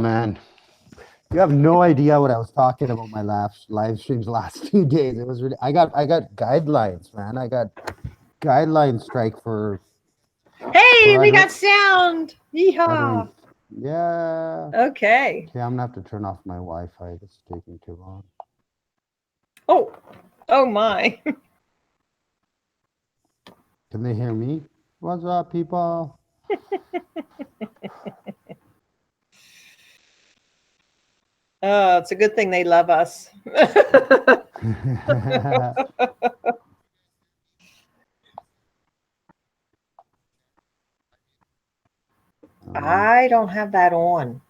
man. You have no idea what I was talking about my live streams last 2 days. It was really I got guidelines, man. I got guideline strike for Hey, we utter- got sound. Yeehaw. uttering. Yeah. Okay. Okay, I'm gonna have to turn off my Wi-Fi. It's taking too long. Oh my. Can they hear me? What's up, people? Oh, it's a good thing they love us. I don't have that on.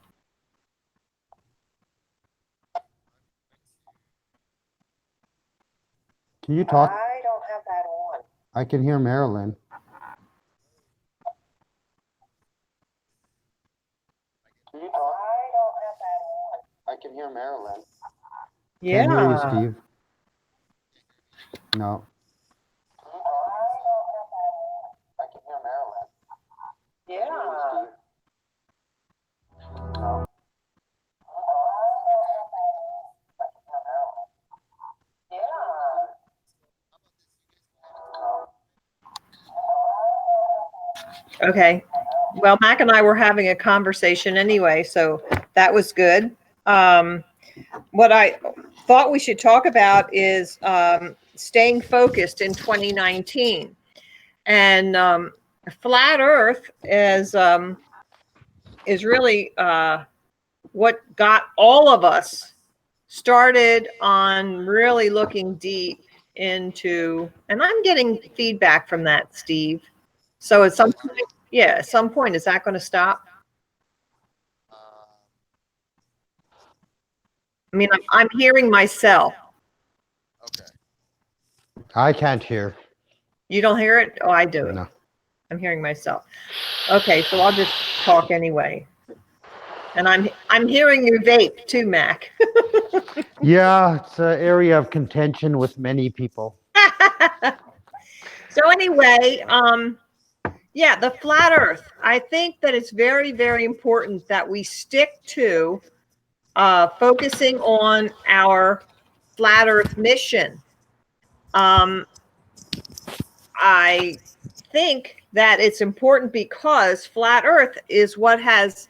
Can you talk? I don't have that on. I can hear Marylin. Can you talk? I don't have that on. I can hear Marylin. Yeah. Can't hear you, Steve. No. I can hear Marylin. Yeah. Okay. Well, Mac and I were having a conversation anyway, so that was good. What I thought we should talk about is staying focused in 2019. And flat Earth is really what got all of us started on really looking deep into, and I'm getting feedback from that, Steve. So at some point, at some point, is that going to stop? I mean, I'm hearing myself. Okay. I can't hear. You don't hear it? Oh, I do. No. I'm hearing myself. Okay, so I'll just talk anyway. And I'm hearing you vape too, Mac. Yeah, it's an area of contention with many people. So anyway, yeah, the flat Earth. I think that it's very, very important that we stick to focusing on our flat Earth mission. I think that it's important because flat Earth is what has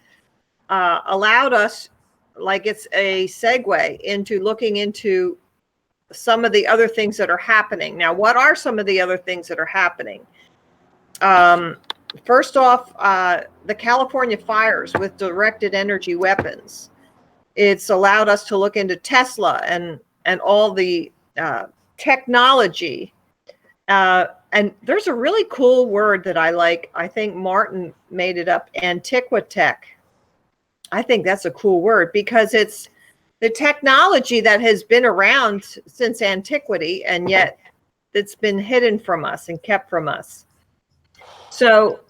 allowed us, like it's a segue into looking into some of the other things that are happening. Now, what are some of the other things that are happening? First off, the California fires with directed energy weapons. It's allowed us to look into Tesla and all the technology. And there's a really cool word that I like. I think Martin made it up, antiquitech. I think that's a cool word because it's the technology that has been around since antiquity, and yet it's been hidden from us and kept from us. So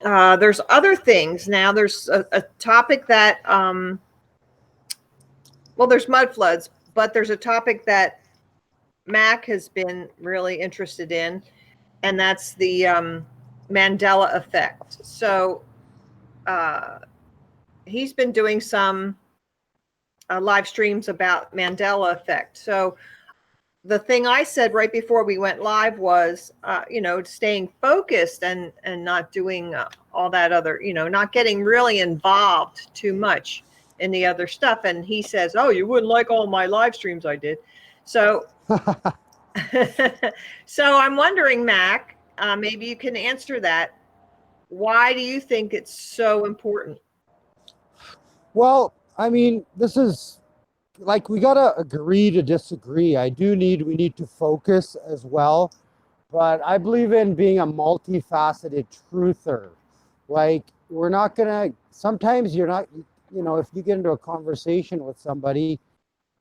there's other things. Now there's a topic that, well, there's mud floods, but there's a topic that Mac has been really interested in, and that's the Mandela Effect. So he's been doing some live streams about Mandela Effect. So the thing I said right before we went live was, staying focused and not doing all that other, not getting really involved too much in the other stuff. And he says, oh, you wouldn't like all my live streams I did. So, so I'm wondering, Mac, maybe you can answer that. Why do you think it's so important? Well, I mean, this is like we gotta agree to disagree. We need to focus as well, but I believe in being a multifaceted truther. Like we're not gonna. Sometimes you're not. If you get into a conversation with somebody,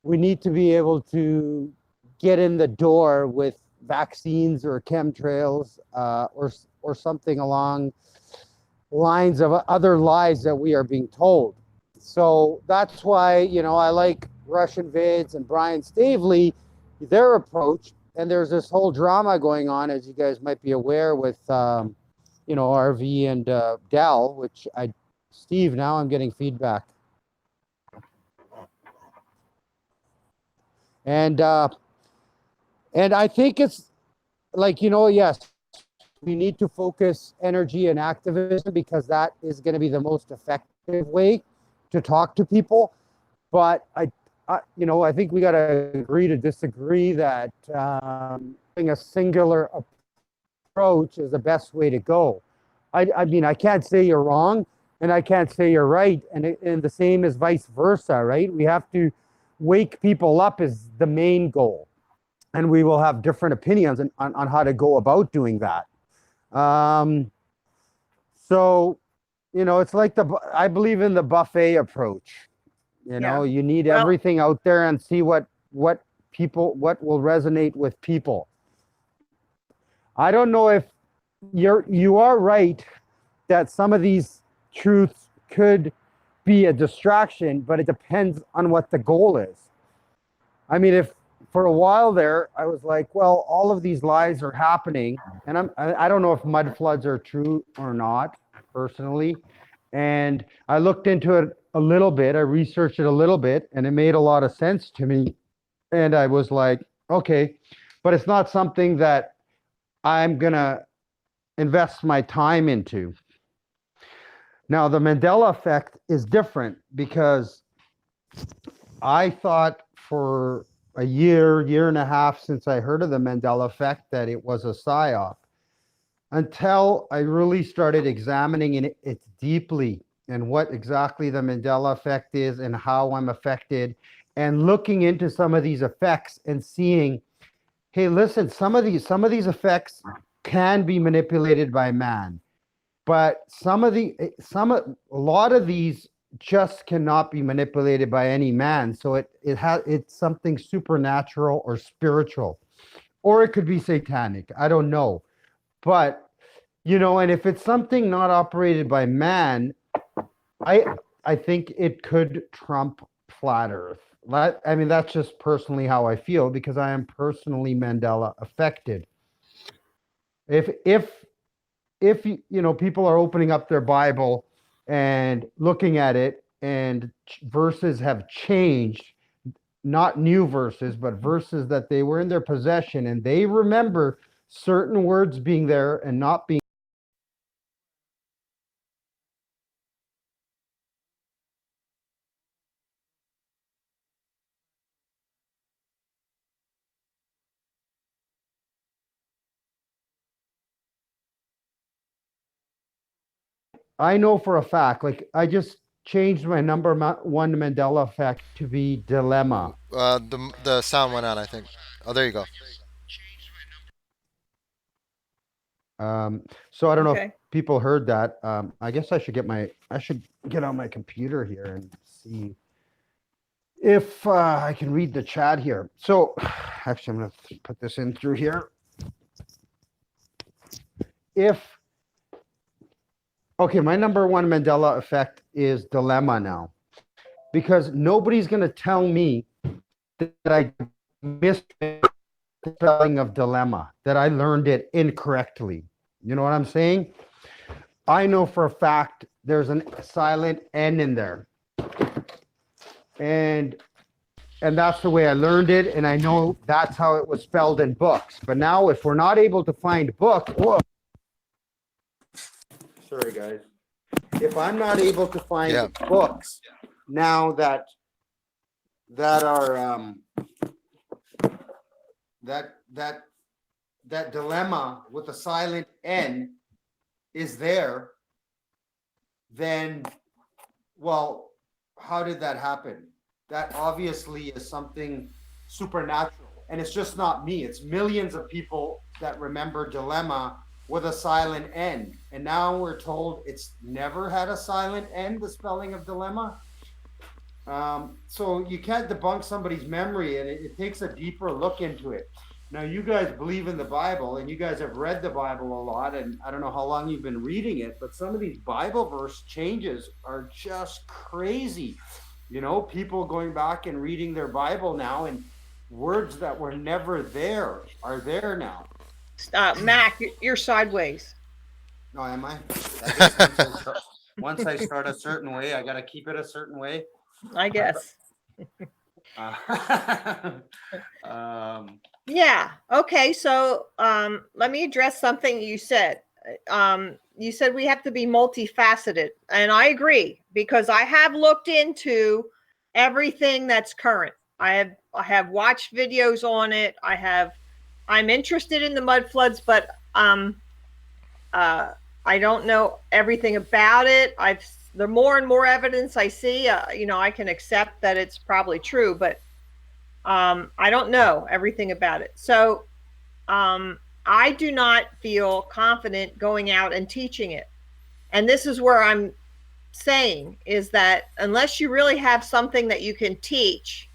we need to be able to get in the door with vaccines or chemtrails or something along lines of other lies that we are being told. So that's why, I like Russian Vids and Brian Stavely, their approach. And there's this whole drama going on, as you guys might be aware, with, RV and Dell, Steve, now I'm getting feedback. And I think it's like, yes, we need to focus energy and activism because that is going to be the most effective way to talk to people. But I think we got to agree to disagree that having a singular approach is the best way to go. I mean, I can't say you're wrong and I can't say you're right. And the same is vice versa, right? We have to wake people up is the main goal. And we will have different opinions on how to go about doing that. Um, so, it's like I believe in the buffet approach. Yeah. You need Well, everything out there and see what what will resonate with people. I don't know if you are right that some of these truths could be a distraction, but it depends on what the goal is. I mean, if for a while there, I was like, well, all of these lies are happening, and I don't know if mud floods are true or not, personally. And I looked into it a little bit, I researched it a little bit, and it made a lot of sense to me. And I was like, okay, but it's not something that I'm gonna invest my time into. Now, the Mandela effect is different because I thought for a year and a half since I heard of the Mandela effect that it was a psyop until I really started examining it deeply and what exactly the Mandela effect is and how I'm affected and looking into some of these effects and seeing, hey, listen, some of these effects can be manipulated by man, but a lot of these just cannot be manipulated by any man. So it's something supernatural or spiritual, or it could be satanic. I don't know. But and if it's something not operated by man, I think it could trump flat earth. I mean, that's just personally how I feel because I am personally Mandela affected. If people are opening up their Bible and looking at it and verses have changed, not new verses, but verses that they were in their possession and they remember certain words being there and not being. I know for a fact, like I just changed my number one Mandela effect to be dilemma. The sound went out, I think. Oh, there you go. So I don't know if okay. people heard that. I guess I should get on my computer here and see if I can read the chat here. So actually, I'm going to put this in through here. Okay, my number one Mandela effect is dilemma now, because nobody's going to tell me that I missed the spelling of dilemma, that I learned it incorrectly. You know what I'm saying? I know for a fact there's a silent N in there. And that's the way I learned it. And I know that's how it was spelled in books. But now if we're not able to find sorry guys. If I'm not able to find Yeah. books now that are that dilemma with a silent N is there, then, well, how did that happen? That obviously is something supernatural. And it's just not me. It's millions of people that remember dilemma with a silent N. And now we're told it's never had a silent N, the spelling of dilemma. So you can't debunk somebody's memory, and it takes a deeper look into it. Now, you guys believe in the Bible, and you guys have read the Bible a lot, and I don't know how long you've been reading it, but some of these Bible verse changes are just crazy. People going back and reading their Bible now, and words that were never there are there now. Mac, you're sideways. No, am I? I guess once I start a certain way, I got to keep it a certain way. I guess. Uh, um, Yeah. Okay. So let me address something you said. You said we have to be multifaceted, and I agree because I have looked into everything that's current. I have watched videos on it. I'm interested in the mud floods, but uh, I don't know everything about it. The more and more evidence I see, I can accept that it's probably true, but I don't know everything about it. So I do not feel confident going out and teaching it. And this is where I'm saying is that unless you really have something that you can teach,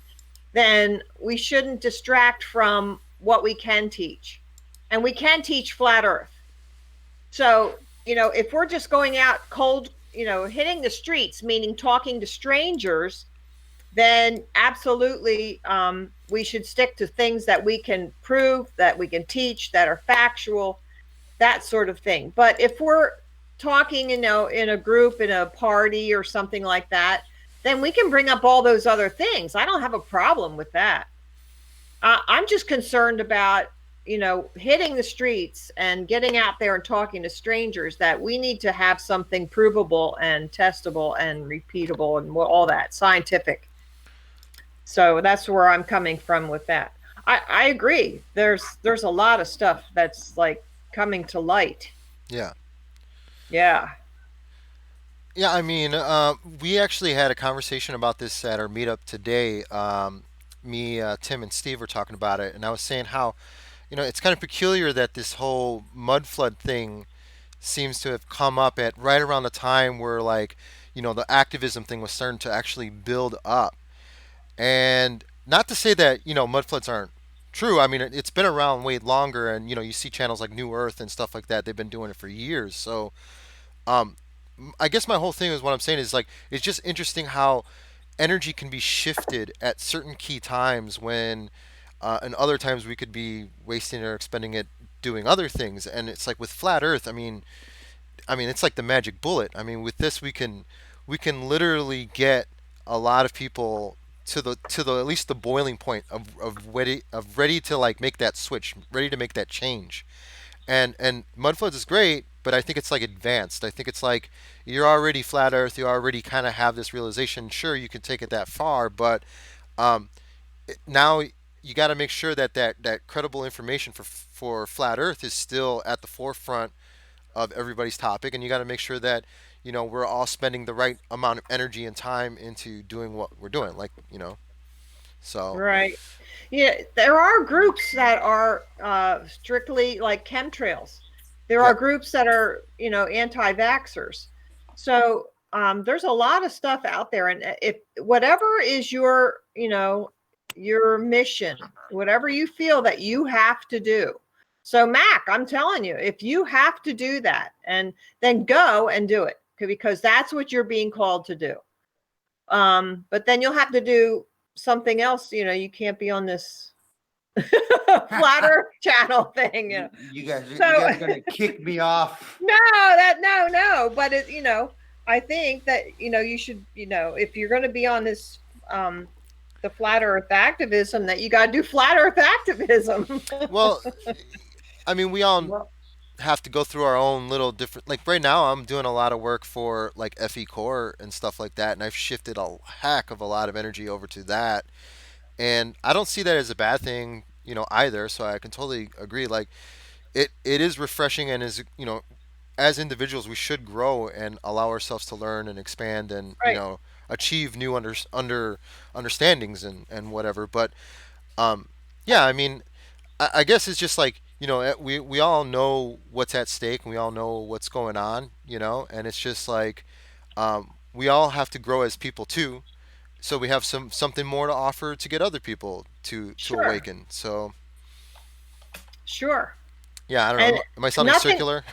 then we shouldn't distract from what we can teach. And we can teach flat earth. So, if we're just going out cold, hitting the streets, meaning talking to strangers, then absolutely we should stick to things that we can prove, that we can teach, that are factual, that sort of thing. But if we're talking, in a group, in a party or something like that, then we can bring up all those other things. I don't have a problem with that. I'm just concerned about, hitting the streets and getting out there and talking to strangers, that we need to have something provable and testable and repeatable and all that scientific. So that's where I'm coming from with that. I agree. There's a lot of stuff that's like coming to light. Yeah. Yeah. Yeah, I mean, we actually had a conversation about this at our meetup today. Me, Tim, and Steve were talking about it, and I was saying how, it's kind of peculiar that this whole mud flood thing seems to have come up at right around the time where, like, the activism thing was starting to actually build up. And not to say that, mud floods aren't true. I mean, it's been around way longer, and, you see channels like New Earth and stuff like that. They've been doing it for years. So, um, I guess my whole thing is what I'm saying is like it's just interesting how energy can be shifted at certain key times when, and other times we could be wasting or expending it doing other things. And it's like with flat Earth. I mean, it's like the magic bullet. I mean, with this we can literally get a lot of people to the at least the boiling point of ready to like make that switch, ready to make that change. And mud floods is great, but I think it's like advanced. I think it's like you're already flat Earth. You already kind of have this realization. Sure, you can take it that far, but um, now you got to make sure that credible information for flat Earth is still at the forefront of everybody's topic, and you got to make sure that we're all spending the right amount of energy and time into doing what we're doing. Like so Right. Yeah, there are groups that are strictly like chemtrails. There are yep, groups that are, anti-vaxxers. So there's a lot of stuff out there, and if whatever is your mission, whatever you feel that you have to do. So Mac, I'm telling you, if you have to do that, and then go and do it, because that's what you're being called to do. But then you'll have to do something else. You can't be on this flat earth channel thing. you So guys are gonna kick me off. no, but I think that, you should, if you're going to be on this, the flat earth activism, that you got to do flat earth activism. well, I mean, we all Well, have to go through our own little different. Like right now, I'm doing a lot of work for like FE Core and stuff like that, and I've shifted a heck of a lot of energy over to that, and I don't see that as a bad thing, either. So I can totally agree. Like it is refreshing, and is as individuals we should grow and allow ourselves to learn and expand and Right. achieve new understandings and whatever. But yeah, I mean, I guess it's just like we all know what's at stake and we all know what's going on, and it's just like we all have to grow as people too, so we have something more to offer to get other people to Sure. awaken. So Sure. yeah, I don't know. And Am I sounding nothing, circular?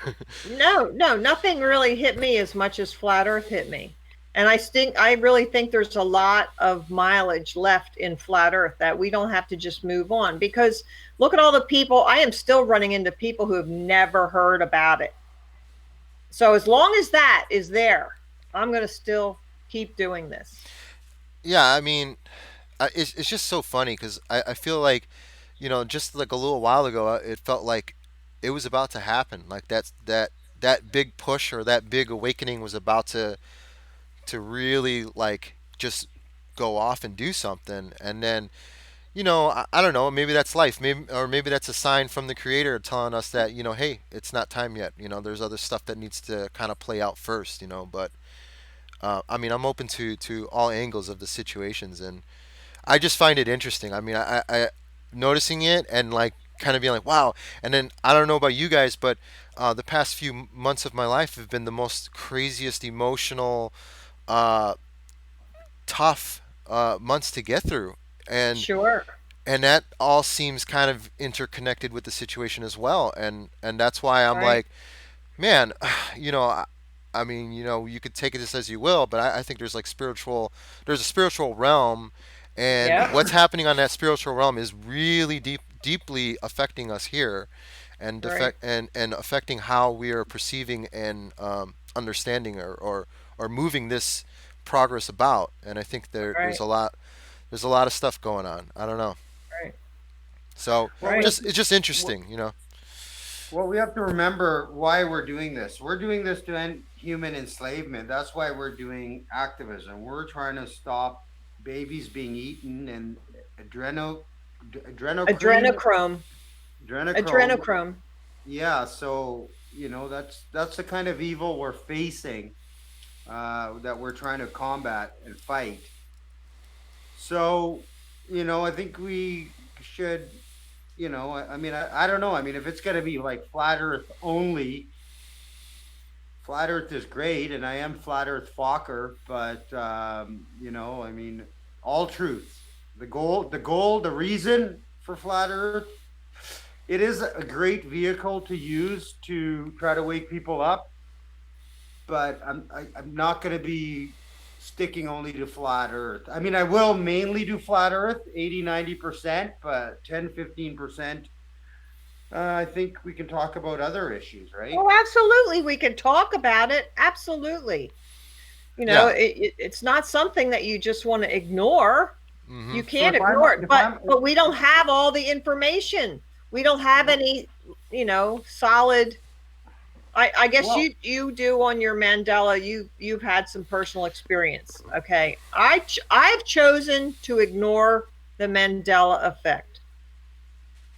no, nothing really hit me as much as flat earth hit me. And I really think there's a lot of mileage left in flat earth, that we don't have to just move on, because look at all the people. I am still running into people who have never heard about it. So as long as that is there, I'm going to still keep doing this. Yeah, I mean, it's just so funny because I feel like, just like a little while ago, it felt like it was about to happen. Like that big push or that big awakening was about to really like just go off and do something, and then I don't know, maybe that's life, maybe that's a sign from the creator telling us that hey, it's not time yet. There's other stuff that needs to kind of play out first. But I mean, I'm open to all angles of the situations, and I just find it interesting. I mean, I noticing it and like kind of being like, wow. And then I don't know about you guys, but the past few months of my life have been the most craziest emotional, uh, tough months to get through, and Sure. that all seems kind of interconnected with the situation as well. And that's why I'm Right. like, man, you know, I mean, you could take this as you will, but I think there's a spiritual realm, and Yep. what's happening on that spiritual realm is really deeply affecting us here, and Right. affecting how we are perceiving and understanding or moving this progress about. And I think there's Right. a lot of stuff going on. I don't know. Right. So Well, we Right. have just to, it's just well, interesting. well, we have to remember why we're doing this. We're doing this to end human enslavement. That's why we're doing activism. We're trying to stop babies being eaten and adreno, adrenochrome, Adrenochrome. adrenochrome. Adrenochrome. Yeah, so that's the kind of evil we're facing, that we're trying to combat and fight. So, I think we should, I mean, I don't know. I mean, if it's going to be like flat Earth only, flat Earth is great, and I am flat Earth Focker, but I mean, all truths. The reason for flat Earth, it is a great vehicle to use to try to wake people up, but I'm not going to be sticking only to flat Earth. I mean, I will mainly do flat Earth, 80-90%, but 10-15%. I think we can talk about other issues, right? Oh, absolutely. We can talk about it. Absolutely. Yeah. It's not something that you just want to ignore. Hmm. You So can't ignore it, if but I'm we don't have all the information. We don't have any, solid. I guess well, you do on your Mandela. You've had some personal experience. Okay, I've chosen to ignore the Mandela effect.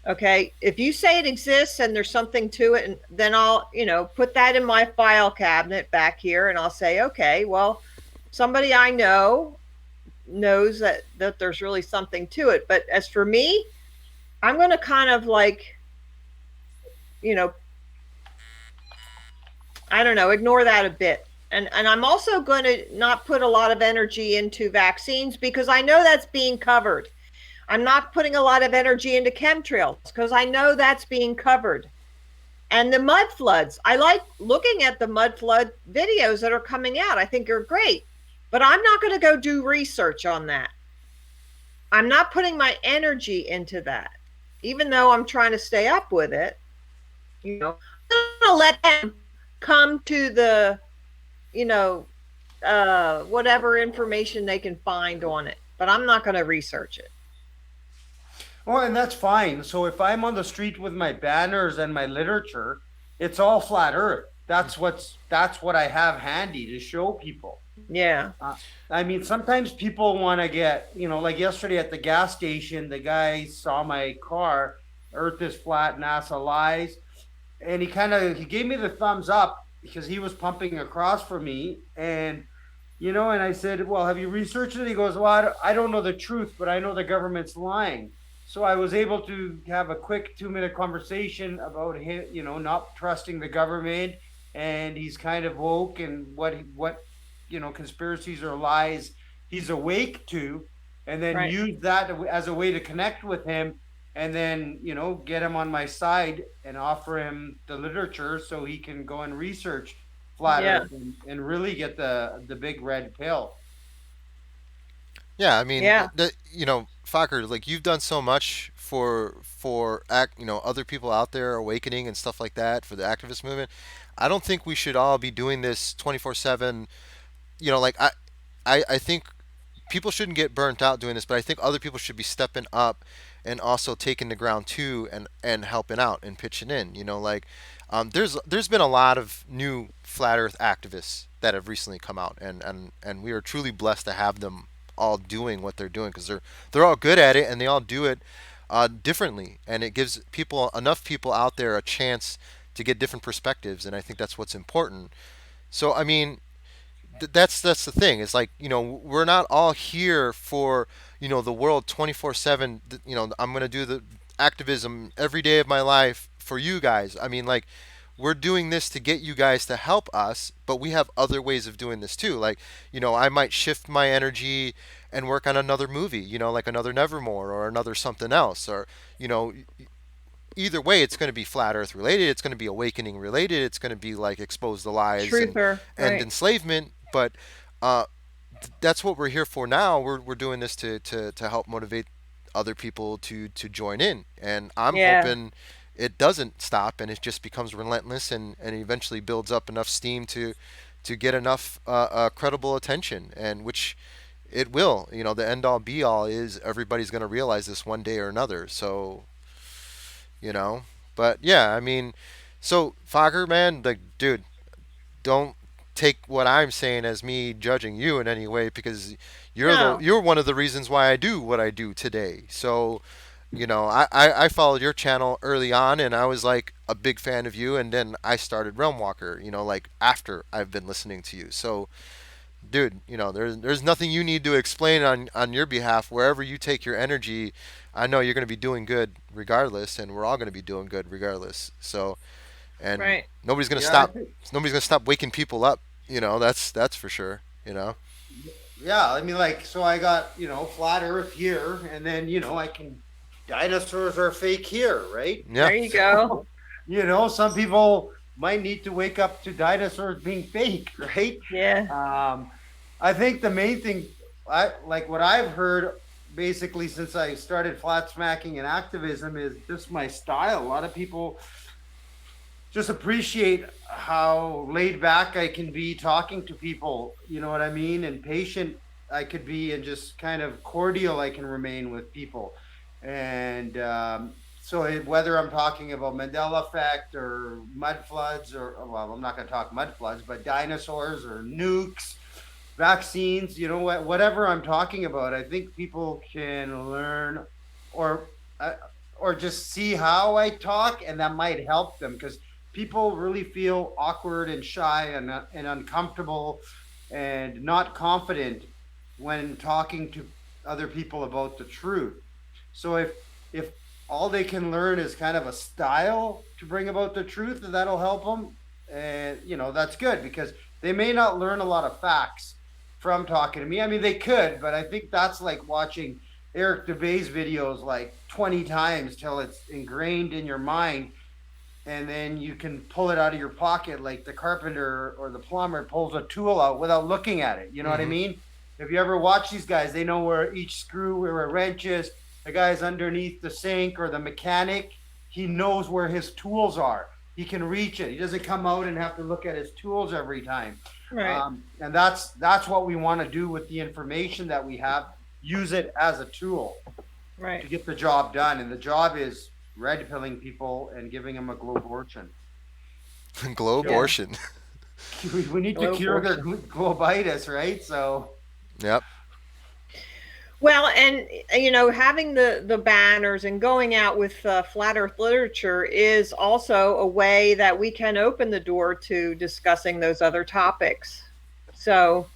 Okay, if you say it exists and there's something to it, and then I'll put that in my file cabinet back here, and I'll say, okay, well, somebody I know knows that there's really something to it. But as for me, I'm going to kind of like, you know, I don't know, ignore that a bit. And I'm also going to not put a lot of energy into vaccines because I know that's being covered. I'm not putting a lot of energy into chemtrails because I know that's being covered. And the mud floods, I like looking at the mud flood videos that are coming out. I think they're great. But I'm not going to go do research on that. I'm not putting my energy into that. Even though I'm trying to stay up with it, I'm going to let them come to the, you know, whatever information they can find on it. But I'm not going to research it. well, and that's fine. So if I'm on the street with my banners and my literature, it's all flat Earth. That's what I have handy to show people. Yeah. Uh, I mean, sometimes people want to get, like yesterday at the gas station, the guy saw my car, Earth is flat, NASA lies, and he gave me the thumbs up because he was pumping across for me, and I said, well, have you researched it? He goes, well, I don't know the truth, but I know the government's lying. So I was able to have a quick 2-minute conversation about him, not trusting the government, and he's kind of woke, and what conspiracies or lies he's awake to, and then Right. use that as a way to connect with him, and then get him on my side and offer him the literature so he can go and research flat Yeah. Earth and really get the big red pill. Yeah, I mean, Yeah. Fokker, like you've done so much other people out there awakening and stuff like that for the activist movement. I don't think we should all be doing this 24/7. Like I think people shouldn't get burnt out doing this, but I think other people should be stepping up and also taking the ground too, and helping out and pitching in. Like there's been a lot of new flat Earth activists that have recently come out, and we are truly blessed to have them all doing what they're doing, because they're all good at it, and they all do it differently, and it gives enough people out there a chance to get different perspectives, and I think that's what's important. So I mean, that's the thing. It's like, we're not all here for the world 24/7. I'm gonna do the activism every day of my life for you guys. I mean, like, we're doing this to get you guys to help us, but we have other ways of doing this too. Like, I might shift my energy and work on another movie, like another Nevermore or another something else, or you know either way, it's going to be flat Earth related. It's going to be awakening related. It's going to be like expose the lies and enslavement. But that's what we're here for now. We're doing this to help motivate other people to join in. And I'm hoping it doesn't stop and it just becomes relentless, and eventually builds up enough steam to get enough credible attention, and which it will. The end all be all is everybody's going to realize this one day or another. So, but yeah, I mean, so Focker, man, like, dude, don't take what I'm saying as me judging you in any way, because you're one of the reasons why I do what I do today. So, I followed your channel early on, and I was like a big fan of you, and then I started RealmWalker, like after I've been listening to you. So, dude, there's nothing you need to explain on your behalf. Wherever you take your energy, I know you're going to be doing good regardless, and we're all going to be doing good regardless. So, and nobody's going to stop. Nobody's going to stop waking people up. That's for sure. Yeah, I mean, like, so I got flat Earth here, and then I can dinosaurs are fake here, right? Yeah. There you go. Some people might need to wake up to dinosaurs being fake, right? Yeah. I think the main thing, what I've heard basically since I started flat smacking and activism, is just my style. A lot of people just appreciate how laid back I can be talking to people, you know what I mean? And patient I could be, and just kind of cordial I can remain with people. And whether I'm talking about Mandela Effect or mud floods, or, well, I'm not going to talk mud floods, but dinosaurs or nukes, vaccines, whatever I'm talking about, I think people can learn or just see how I talk, and that might help them, because people really feel awkward and shy and uncomfortable and not confident when talking to other people about the truth. So if all they can learn is kind of a style to bring about the truth, that'll help them. And, that's good, because they may not learn a lot of facts from talking to me. I mean, they could, but I think that's like watching Eric DeVay's videos like 20 times till it's ingrained in your mind. And then you can pull it out of your pocket, like the carpenter or the plumber pulls a tool out without looking at it. You know what I mean? If you ever watch these guys, they know where each screw, where a wrench is. The guy's underneath the sink, or the mechanic, he knows where his tools are. He can reach it. He doesn't come out and have to look at his tools every time. Right. And that's what we want to do with the information that we have. Use it as a tool to get the job done. And the job is red pilling people and giving them a globortion. Globortion. We need to cure their globitis, right? So. Yep. Well, and having the banners and going out with flat Earth literature is also a way that we can open the door to discussing those other topics. So,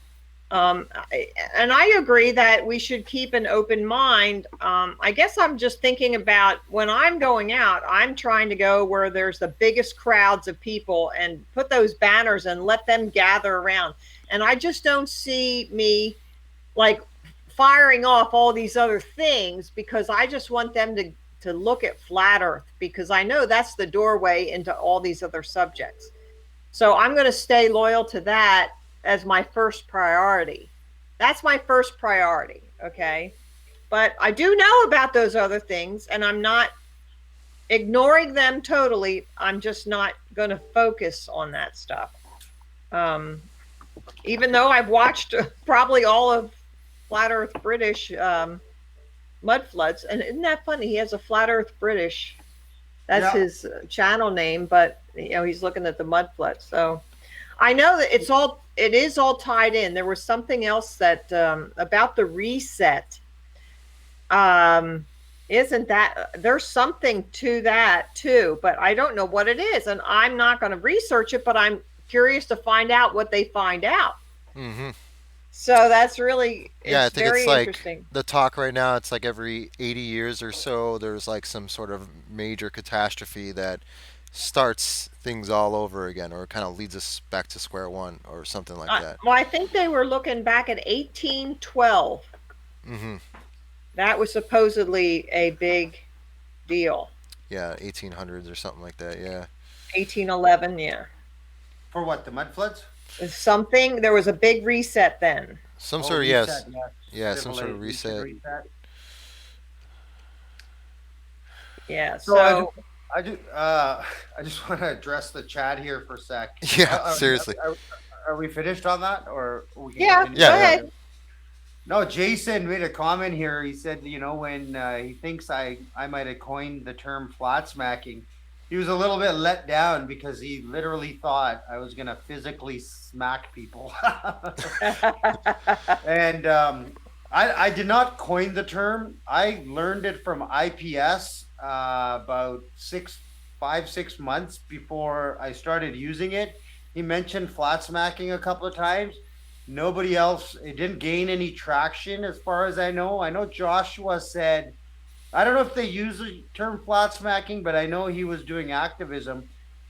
and I agree that we should keep an open mind. I guess I'm just thinking about when I'm going out, I'm trying to go where there's the biggest crowds of people and put those banners and let them gather around. And I just don't see me like firing off all these other things, because I just want them to look at flat Earth, because I know that's the doorway into all these other subjects. So I'm going to stay loyal to that as my first priority. That's my first priority. Okay. But I do know about those other things, and I'm not ignoring them totally. I'm just not going to focus on that stuff. Even though I've watched probably all of Flat Earth British mud floods, and isn't that funny? He has a Flat Earth British. That's Yeah. his channel name, but he's looking at the mud floods. So I know that it is all tied in. There was something else that about the reset. Um, isn't that there's something to that too, but I don't know what it is, and I'm not going to research it, but I'm curious to find out what they find out. Hmm. So that's really Yeah, I it's think it's very like interesting. the talk right now. It's like every 80 years or so, there's like some sort of major catastrophe that starts things all over again, or kind of leads us back to square one, or something like that. Well, I think they were looking back at 1812. Hmm. That was supposedly a big deal. Yeah, 1800s or something like that. Yeah, 1811, yeah. For what, the mud floods? Something, there was a big reset then. some Oh, sort of reset, yes, yes. yeah, some sort of Civilization reset. reset. Yeah, So I just, so I just, I just want to address the chat here for a sec. Yeah, seriously. Are we finished on that, or we can yeah, continue? go Yeah, yeah. ahead. No, Jason made a comment here. He said, when he thinks I might have coined the term flat smacking, he was a little bit let down because he literally thought I was gonna physically smack people. And I did not coin the term. I learned it from IPS about 6 months before I started using it. He mentioned flat smacking a couple of times. Nobody else, it didn't gain any traction as far as I know. I know Joshua said, I don't know if they use the term flat smacking, but I know he was doing activism.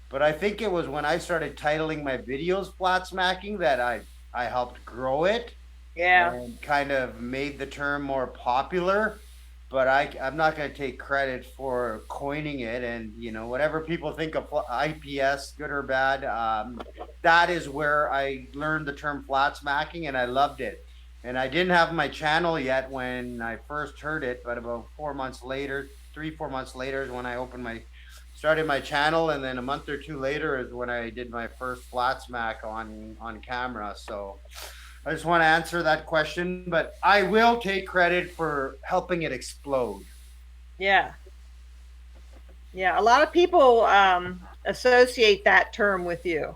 But I think it was when I started titling my videos flat smacking that I helped grow it Yeah, and kind of made the term more popular. But I'm not going to take credit for coining it. And, whatever people think of IPS, good or bad, that is where I learned the term flat smacking and I loved it. And I didn't have my channel yet when I first heard it, but about 4 months later, 3, 4 months later is when I started my channel, and then a month or two later is when I did my first flat smack on camera. So I just want to answer that question, but I will take credit for helping it explode. yeah, yeah. A lot of people associate that term with you.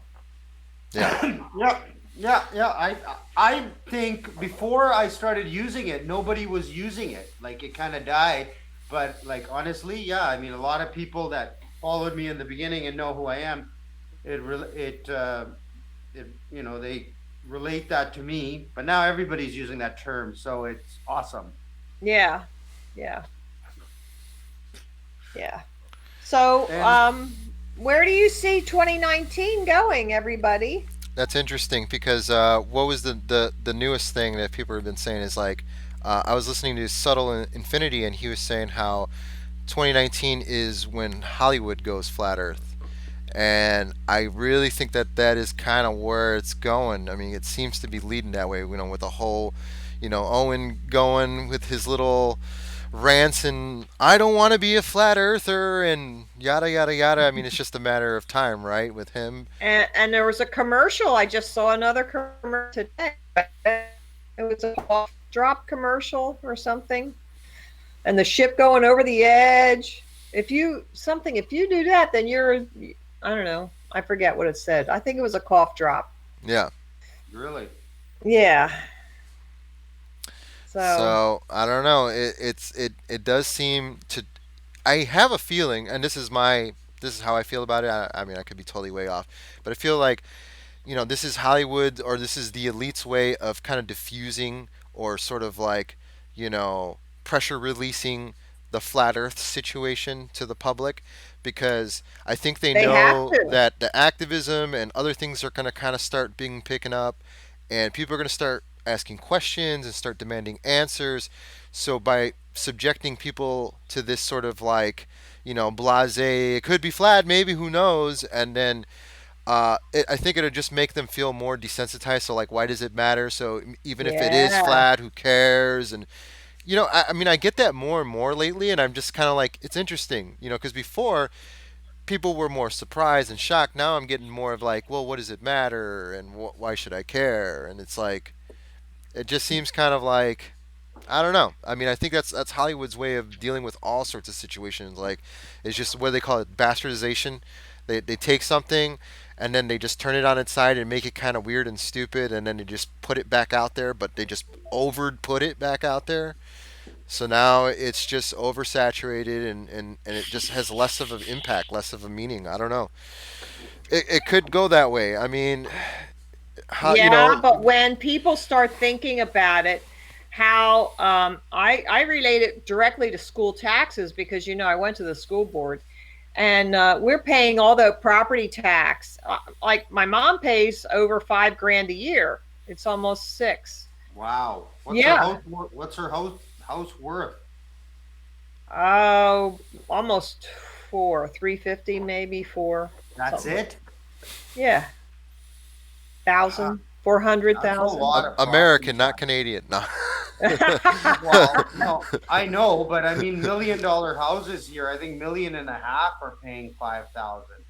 Yeah, Yeah, yeah. I think before I started using it, nobody was using it. Like it kind of died. But like honestly, yeah. I mean, a lot of people that followed me in the beginning and know who I am, they relate that to me. But now everybody's using that term, so it's awesome. Yeah, yeah, yeah. So, And where do you see 2019 going, everybody? that's interesting because what was the newest thing that people have been saying is like I was listening to Subtle Infinity, and he was saying how 2019 is when Hollywood goes flat Earth. And I really think that that is kind of where it's going. I mean, it seems to be leading that way. With the whole, Owen going with his little rants and I don't want to be a flat earther and yada yada yada. I mean, it's just a matter of time, right, with him. And there was a commercial. I just saw another commercial today. It was a cough drop commercial or something, and the ship going over the edge. If you do that, then you're, I don't know. I forget what it said. I think it was a cough drop. Yeah. really, Yeah. So So I don't know. It does seem to. I have a feeling, and this is how I feel about it. I mean, I could be totally way off, but I feel like this is Hollywood, or this is the elite's way of kind of diffusing, or sort of like, pressure releasing the flat Earth situation to the public, because I think they they have know to. that the activism and other things are going to kind of start being picking up, and people are going to start asking questions and start demanding answers. So by subjecting people to this sort of like, blase, it could be flat, maybe, who knows, and then I think it'll just make them feel more desensitized. So like, why does it matter? So even if it is Yeah. flat, who cares? And I mean, I get that more and more lately, and I'm just kind of like, it's interesting, because before people were more surprised and shocked. Now I'm getting more of like, well, what does it matter, and why should I care? And it's like, it just seems kind of like, I don't know. I mean, I think that's Hollywood's way of dealing with all sorts of situations. Like, it's just what they call it, bastardization. They take something and then they just turn it on its side and make it kind of weird and stupid, and then they just put it back out there, but they just over put it back out there. So now it's just oversaturated, and it just has less of an impact, less of a meaning. I don't know. It could go that way. I mean, how you Yeah, know? but when people start thinking about it, how I relate it directly to school taxes because I went to the school board, and we're paying all the property tax. Like my mom pays over 5 grand a year. It's almost six. Wow. Yeah. What's her house worth? Oh, almost four, 350, maybe four, That's something like. it? Yeah, Ah, thousand, four hundred that's a thousand. lot of property American, not tax. Canadian. No. Well, no, I know, but I mean, $1 million houses here. I think million and a half are paying 5,000.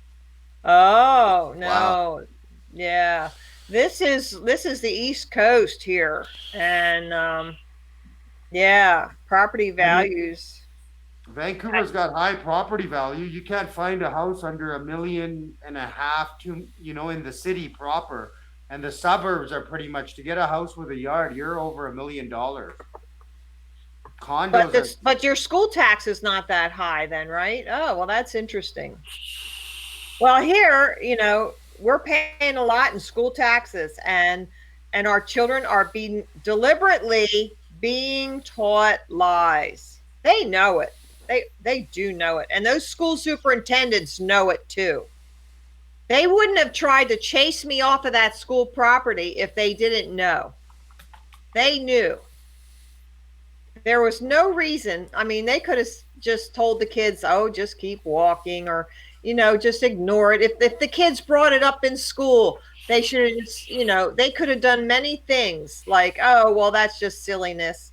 Oh Wow. no, yeah. This is the East Coast here, and yeah, property I mean, values. Vancouver's got high property value. You can't find a house under 1.5 million to, in the city proper. And the suburbs are pretty much to get a house with a yard, you're over $1 million. But Condos are, this, but your school tax is not that high, then, right? Oh, well, that's interesting. Well, here, we're paying a lot in school taxes, and our children are being deliberately being taught lies. They know it. They do know it. And those school superintendents know it too. They wouldn't have tried to chase me off of that school property if they didn't know. They knew. There was no reason. I mean, they could have just told the kids, "Oh, just keep walking," or just ignore it. If the kids brought it up in school, they should have just, they could have done many things like, "Oh, well, that's just silliness,"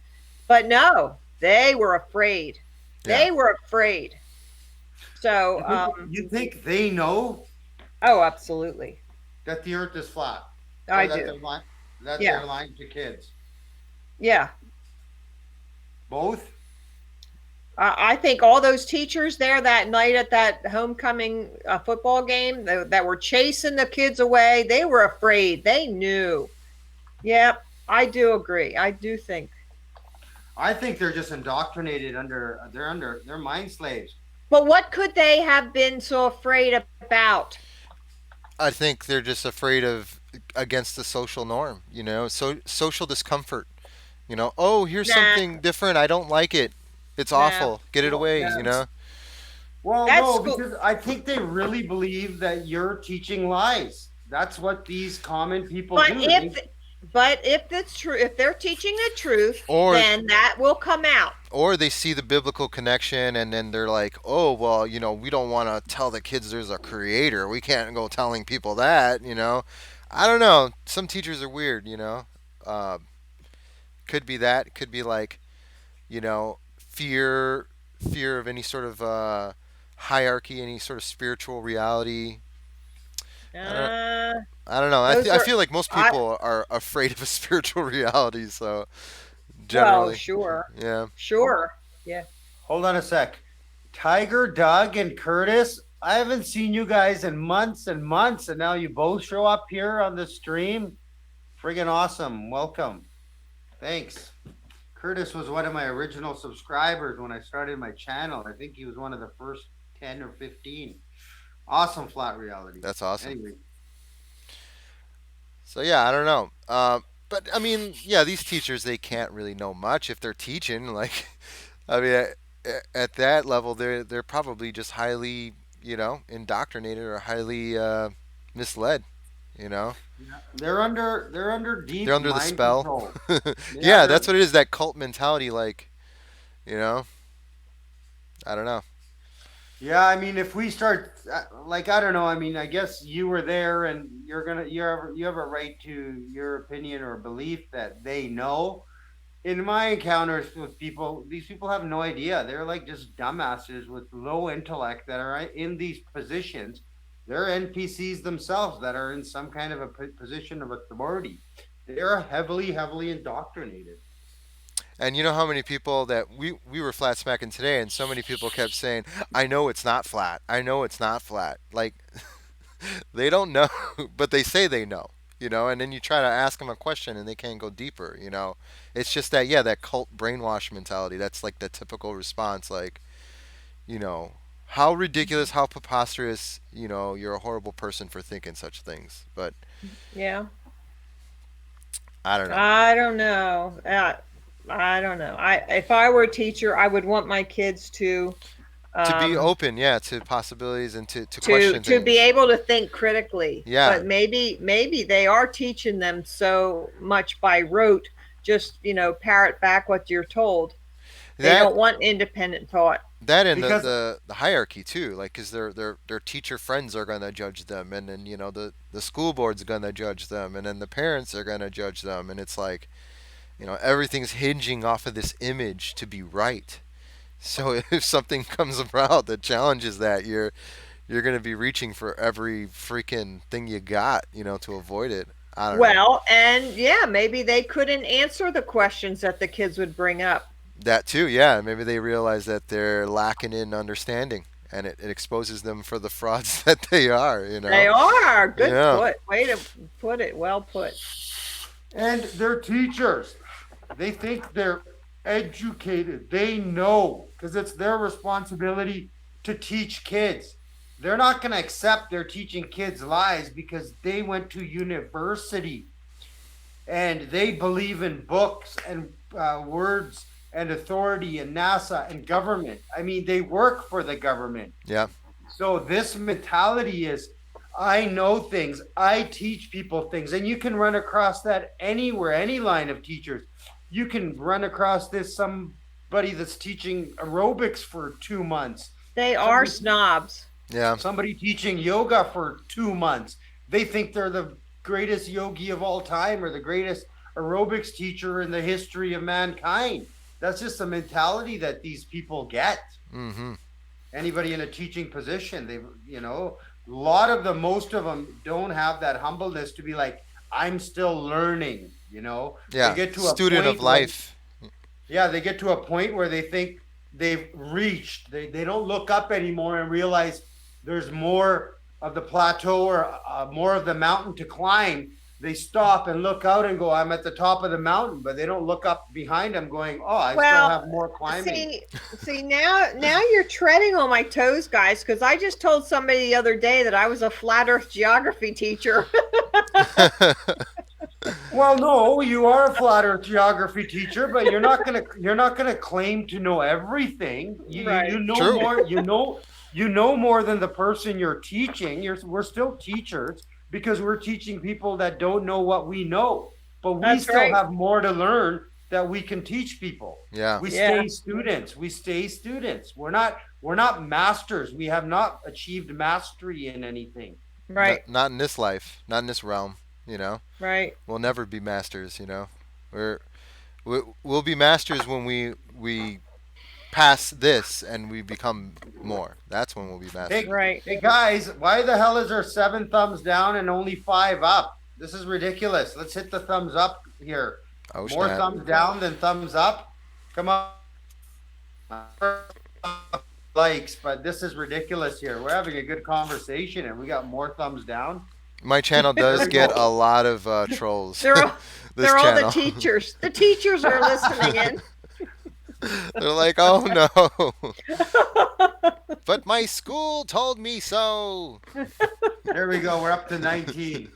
but no, they were afraid. Yeah. They were afraid. So, you think they know oh, absolutely, that the earth is flat or I that do. they're Yeah, lying to kids? yeah. Both? I think all those teachers there that night at that homecoming football game that were chasing the kids away, they were afraid. They knew. Yep, I do agree. I do think. I think they're just indoctrinated they're mind slaves. But what could they have been so afraid about? I think they're just afraid of against the social norm. So social discomfort. Oh, here's Nah, something different. I don't like it. It's nah, awful. Get it Well, away. no. well, That's no, school. because I think they really believe that you're teaching lies. That's what these common people But do. if but if it's true, if they're teaching the truth, Or then that will come out. or they see the biblical connection and then they're like, oh well, we don't want to tell the kids there's a creator. We can't go telling people that. I don't know. Some teachers are weird. Uh, could be that. Could be like fear of any sort of hierarchy, any sort of spiritual reality. I don't Uh, I don't know. those I are feel like most I people are afraid of a spiritual reality. So well, generally, sure, yeah. sure, yeah. Hold on a sec. Tiger, Doug, and Curtis, I haven't seen you guys in months and months, and now you both show up here on the stream. Friggin' awesome. Welcome. Thanks. Curtis was one of my original subscribers when I started my channel. I think he was one of the first 10 or 15. Awesome flat reality. That's awesome. Anyway, So yeah, I don't know. But I mean, yeah, these teachers they can't really know much if they're teaching. Like, I mean, at that level, they're probably just highly, indoctrinated or highly misled. You know, yeah, they're under they're deep under the mind spell. control. Yeah, Yeah, that's what it is. That cult mentality. Like, you know, I don't know. I mean, if we start like I don't know. I mean, I guess you were there, and you have a right to your opinion or belief that they know. In my encounters with people, these people have no idea. They're like just dumbasses with low intellect that are in these positions. They're NPCs themselves that are in some kind of a position of authority. They're heavily, heavily indoctrinated. And you know how many people that we were flat smacking today, and so many people kept saying, "I know it's not flat. I know it's not flat." Like they don't know, but they say they know. And then you try to ask them a question, and they can't go deeper. It's just that, yeah, that cult brainwash mentality. That's like the typical response. Like, you know, how ridiculous, how preposterous. You're a horrible person for thinking such things. But Yeah. I don't know. I don't know. I don't know. If I were a teacher, I would want my kids To be um, open, yeah, to possibilities and to question to be things. able to think critically. Yeah, But maybe they are teaching them so much by rote, just parrot back what you're told. They that don't want independent thought. that and the because the, the hierarchy too, like because their teacher friends are gonna judge them, and then the school board's gonna judge them, and then the parents are gonna judge them, and it's like everything's hinging off of this image to be right. So if something comes about that challenges that, you're gonna be reaching for every freaking thing you got, to avoid it. I don't know. Well, and yeah, maybe they couldn't answer the questions that the kids would bring up. That too, yeah. Maybe they realize that they're lacking in understanding, and it exposes them for the frauds that they are. They are. Good Yeah, put. Way to put it. Well put. and they're teachers. They think they're educated. They know because it's their responsibility to teach kids. They're not going to accept they're teaching kids lies because they went to university and they believe in books and words and authority and NASA and government. I mean, they work for the government. yeah, So this mentality is I know things, I teach people things, and you can run across that anywhere, any line of teachers. You can run across this somebody that's teaching aerobics for 2 months, They are somebody, snobs. yeah, somebody teaching yoga for 2 months. They think they're the greatest yogi of all time or the greatest aerobics teacher in the history of mankind. That's just a mentality that these people get. mm-hmm, Anybody in a teaching position, a lot of them, most of them don't have that humbleness to be like, I'm still learning. They yeah. get to a Student of point where, life. yeah, they get to a point where they think they've reached. They don't look up anymore and realize there's more of the plateau or more of the mountain to climb. They stop and look out and go, I'm at the top of the mountain, but they don't look up behind them going, oh, I still Well, have more climbing. see now you're treading on my toes, guys, because I just told somebody the other day that I was a flat Earth geography teacher. Well, no, you are a flat Earth geography teacher, but you're not gonna claim to know everything. You Right. you know True. more. You know more than the person you're teaching. We're still teachers because we're teaching people that don't know what we know, but we That's still right. have more to learn that we can teach people. Yeah, We Yeah. stay students. We stay students. We're not masters. We have not achieved mastery in anything. Right. not in this life, not in this realm. Right. We'll never be masters. We're we'll be masters when we pass this and we become more. That's when we'll be masters. Hey, Right. hey guys, why the hell is there 7 thumbs down and only 5 up? This is ridiculous. Let's hit the thumbs up here. Oh More snap! thumbs down than thumbs up. Come on. Likes, but this is ridiculous here. We're having a good conversation and we got more thumbs down. My channel There does we get go. a lot of trolls. They're all This they're all the channel. teachers. The teachers are listening in. They're like, oh no. But my school told me so. There we go. We're up to 19.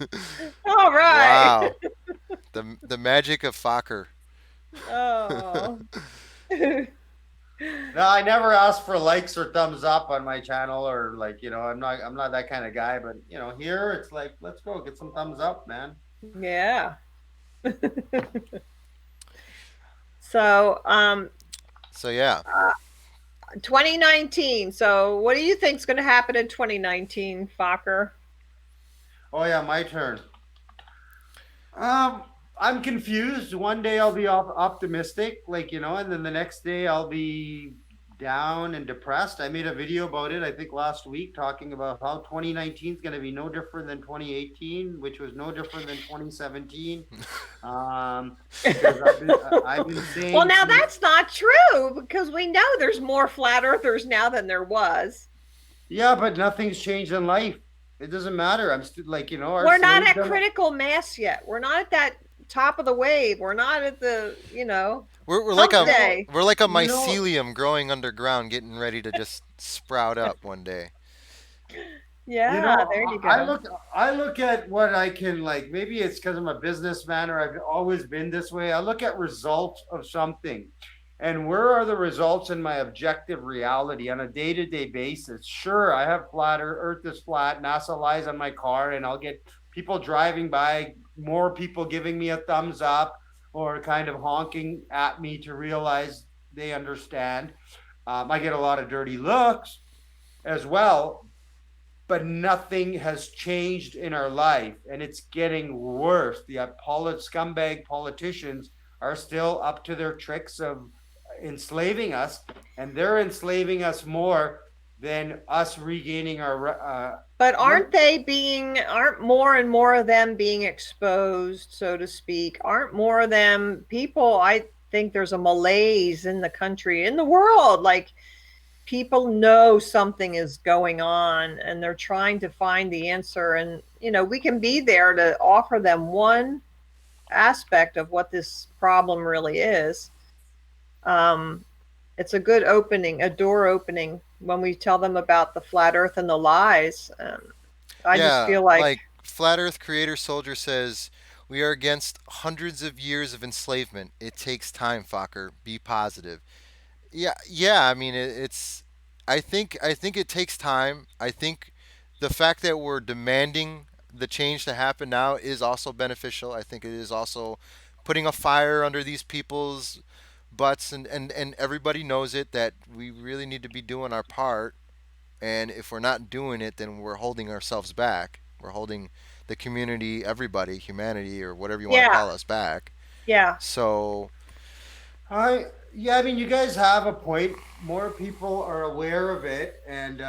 All right. Wow. The magic of Focker. Oh. No, I never ask for likes or thumbs up on my channel or like, I'm not that kind of guy, but here it's like, let's go get some thumbs up, man. Yeah. So, So yeah. 2019. So, what do you think is going to happen in 2019, Focker? Oh yeah, my turn. I'm confused. One day I'll be optimistic, and then the next day I'll be down and depressed. I made a video about it, I think last week, talking about how 2019 is going to be no different than 2018, which was no different than 2017. Because I've been Well, saying now that's not true, because we know there's more flat earthers now than there was. yeah, but nothing's changed in life. It doesn't matter. I'm still like, our We're not slaves at critical mass yet. We're not at that top of the wave. We're not at the, We're like hump a day. we're like a You know- mycelium growing underground, getting ready to just sprout up one day. Yeah, there you go. I look at what I can, like, maybe it's because I'm a businessman or I've always been this way. I look at results of something. And where are the results in my objective reality on a day-to-day basis? Sure, I have Earth is flat, NASA lies on my car, and I'll get people driving by, more people giving me a thumbs up or kind of honking at me to realize they understand. I get a lot of dirty looks as well, but nothing has changed in our life, and it's getting worse. The scumbag politicians are still up to their tricks of enslaving us, and they're enslaving us more than us regaining our But aren't more and more of them being exposed, so to speak? Aren't more of them people? I think there's a malaise in the country, in the world. Like, people know something is going on and they're trying to find the answer. And, we can be there to offer them one aspect of what this problem really is. It's a good opening, a door opening, when we tell them about the flat earth and the lies. I just feel like Flat Earth Creator Soldier says, we are against hundreds of years of enslavement. It takes time, Focker. Be positive. Yeah. I mean, it's. I think it takes time. I think the fact that we're demanding the change to happen now is also beneficial. I think it is also putting a fire under these people's butts, and everybody knows it, that we really need to be doing our part. And if we're not doing it, then we're holding ourselves back. We're holding the community, everybody, humanity, or whatever you want to call us, back. Yeah. So I mean, you guys have a point. More people are aware of it, and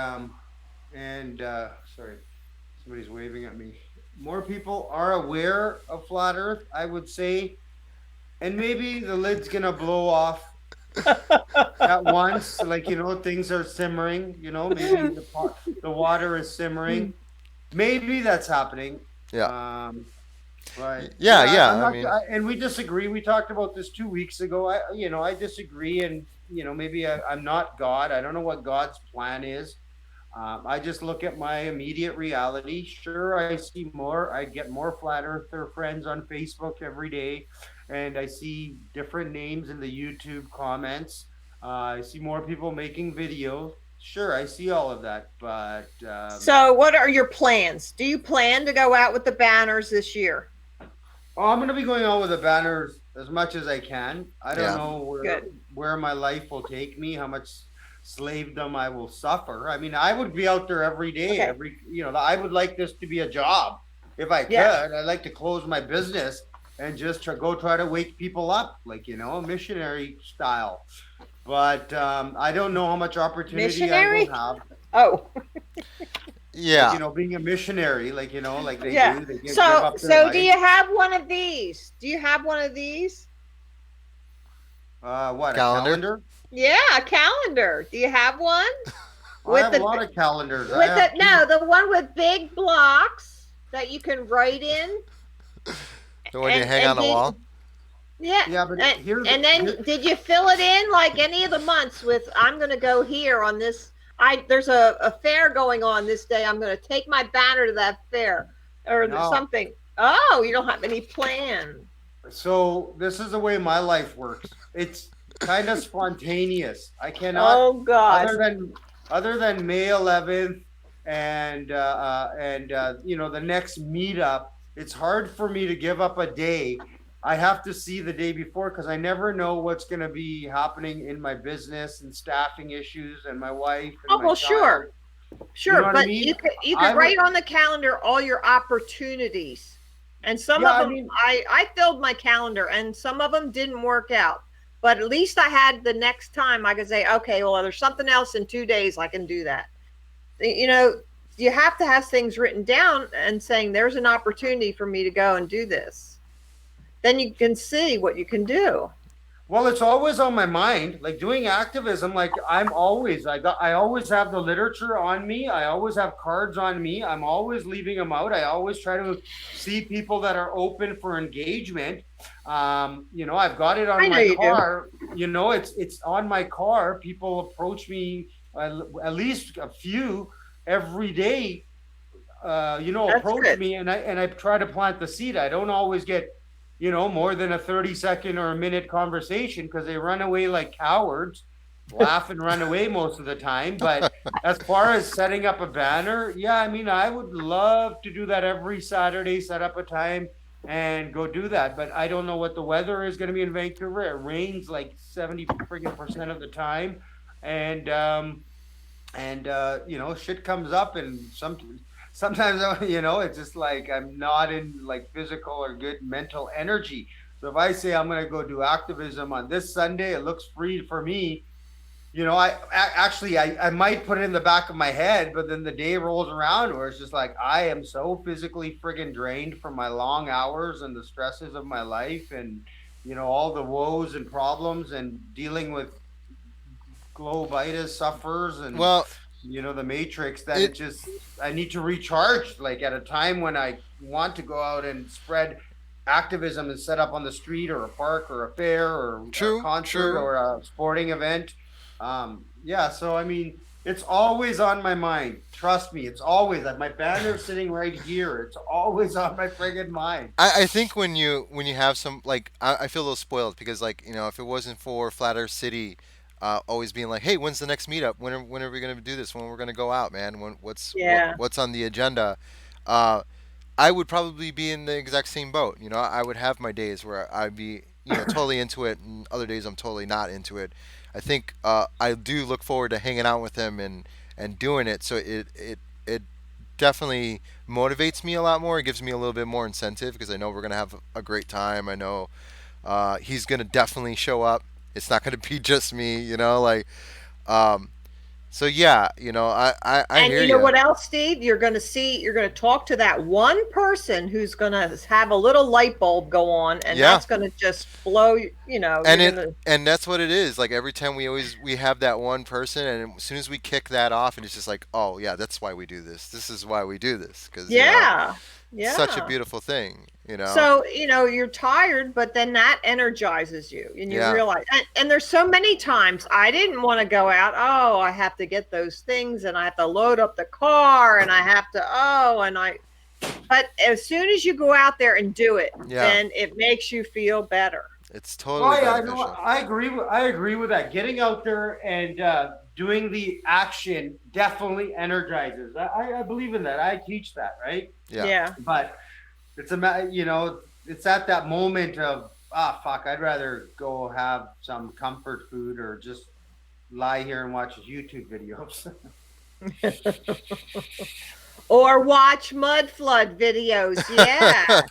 sorry, somebody's waving at me. More people are aware of flat Earth, I would say, and maybe the lid's gonna blow off at once. Like, things are simmering. Maybe the water is simmering. Maybe that's happening. yeah, Right. yeah. I mean, and we disagree. We talked about this 2 weeks ago. I disagree, and maybe I'm not God. I don't know what God's plan is. I just look at my immediate reality. Sure, I get more flat earther friends on Facebook every day, and I see different names in the YouTube comments. I see more people making videos. Sure, I see all of that, but so what are your plans? Do you plan to go out with the banners this year? I'm going to be going out with the banners as much as I can. I don't know where my life will take me, how much slavedom I will suffer. I mean, I would be out there every day. I would like this to be a job if I could. Yeah. I'd like to close my business and just try to wake people up, like, missionary style. But I don't know how much opportunity I will have. Oh. Yeah. Like, being a missionary, like, like they do. They give So up their life. do you have one of these? Do you have one of these? What, Calendar? a calendar? Yeah, a calendar. Do you have one? I have a lot of calendars. The one with big blocks that you can write in. The one you hang on the wall? Yeah. But did you fill it in like any of the months with, I'm going to go here on this? There's a fair going on this day. I'm going to take my banner to that fair or something. Oh, you don't have any plan. So this is the way my life works. It's kind of spontaneous. I cannot. Oh God. Other than May 11th and the next meetup, it's hard for me to give up a day. I have to see the day before because I never know what's going to be happening in my business and staffing issues and my wife. And my child. Sure. But you could write on the calendar all your opportunities. And some of them, I filled my calendar and some of them didn't work out. But at least I had the next time I could say, okay, well, there's something else in 2 days I can do that. You know, you have to have things written down and saying there's an opportunity for me to go and do this. Then you can see what you can do. Well, it's always on my mind. Like doing activism, like I always have the literature on me. I always have cards on me. I'm always leaving them out. I always try to see people that are open for engagement. I've got it on I know my you do. car. It's on my car. People approach me at least a few every day. That's Approach good. me, and I try to plant the seed. I don't always get more than a 30-second or a minute conversation because they run away like cowards, laugh and run away most of the time. But as far as setting up a banner, yeah, I mean, I would love to do that every Saturday, set up a time and go do that. But I don't know what the weather is going to be in Vancouver. It rains like 70 friggin' percent of the time. And, shit comes up and sometimes it's just like I'm not in like physical or good mental energy. So if I say I'm going to go do activism on this Sunday, it looks free for me. I might put it in the back of my head, but then the day rolls around where it's just like I am so physically friggin' drained from my long hours and the stresses of my life, and all the woes and problems and dealing with globitis sufferers and Well, the matrix, that it I need to recharge, like at a time when I want to go out and spread activism and set up on the street or a park or a fair or a true, concert true. or a sporting event. Yeah, so I mean, it's always on my mind. Trust me, it's always like my banner sitting right here. It's always on my friggin' mind. I think when you have some like I feel a little spoiled because like if it wasn't for Flat Earth City, always being like, hey, when's the next meetup? When are we gonna do this? When we're gonna go out, man? Yeah. What's on the agenda? Uh, I would probably be in the exact same boat. I would have my days where I'd be totally into it, and other days I'm totally not into it. I think I do look forward to hanging out with him and doing it. So it definitely motivates me a lot more. It gives me a little bit more incentive because I know we're gonna have a great time. I know he's gonna definitely show up. It's not gonna be just me, like. Um, so yeah, I And hear you know you. what else, Steve? You're going to talk to that one person who's going to have a little light bulb go on, and Yeah, that's going to just blow, you're and going it to, and that's what it is. Like every time we have that one person, and as soon as we kick that off, and it's just like, oh yeah, that's why we do this. This is why we do this because yeah, such a yeah. beautiful thing. So, you're tired, but then that energizes you and you Yeah. realize, and there's so many times I didn't want to go out. Oh, I have to get those things and I have to load up the car and I have to, but as soon as you go out there and do it, Yeah, then it makes you feel better. it's totally Well, yeah, I know. beneficial. I agree with that. Getting out there and doing the action definitely energizes. I believe in that. I teach that, right? Yeah. Yeah. But it's at that moment of fuck. I'd rather go have some comfort food or just lie here and watch YouTube videos. Or watch mud flood videos. Yeah.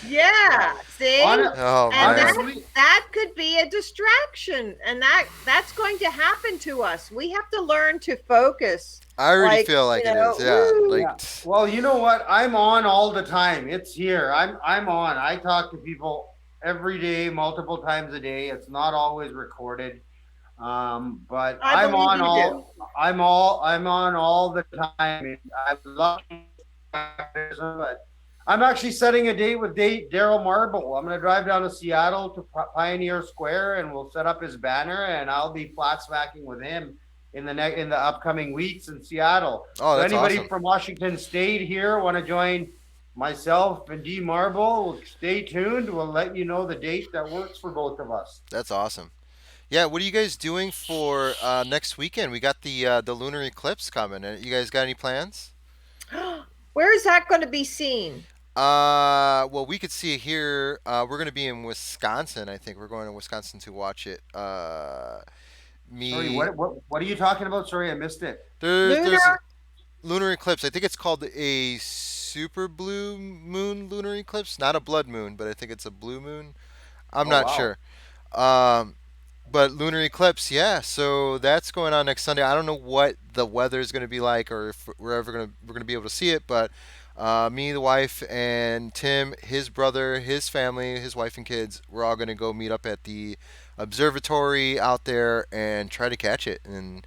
Yeah. See? Hon- Oh And man. Honestly, that could be a distraction, and that's going to happen to us. We have to learn to focus. I already Like, feel like it is. Yeah. woo. Like. yeah. Well, you know what? I'm on all the time. It's here. I'm on. I talk to people every day, multiple times a day. It's not always recorded. But I believe you do. I'm on all the time. I'm lucky, but I'm actually setting a date with Daryl Marble. I'm going to drive down to Seattle to Pioneer Square, and we'll set up his banner, and I'll be flat smacking with him in the upcoming weeks in Seattle. Oh, So that's anybody awesome. from Washington State here want to join myself and D Marble? Stay tuned. We'll let you know the date that works for both of us. That's awesome. Yeah. What are you guys doing for next weekend? We got the lunar eclipse coming. You guys got any plans? Where is that going to be seen? Well, we could see it here. We're gonna be in Wisconsin. I think we're going to Wisconsin to watch it. Sorry, Me. what are you talking about? Sorry, I missed it. There's Lunar? lunar eclipse. I think it's called a super blue moon lunar eclipse, not a blood moon, but I think it's a blue moon. I'm Oh not wow. sure. Um, But lunar eclipse, yeah. So that's going on next Sunday. I don't know what the weather is going to be like, or if we're gonna be able to see it. But me, the wife, and Tim, his brother, his family, his wife and kids, we're all going to go meet up at the observatory out there and try to catch it, and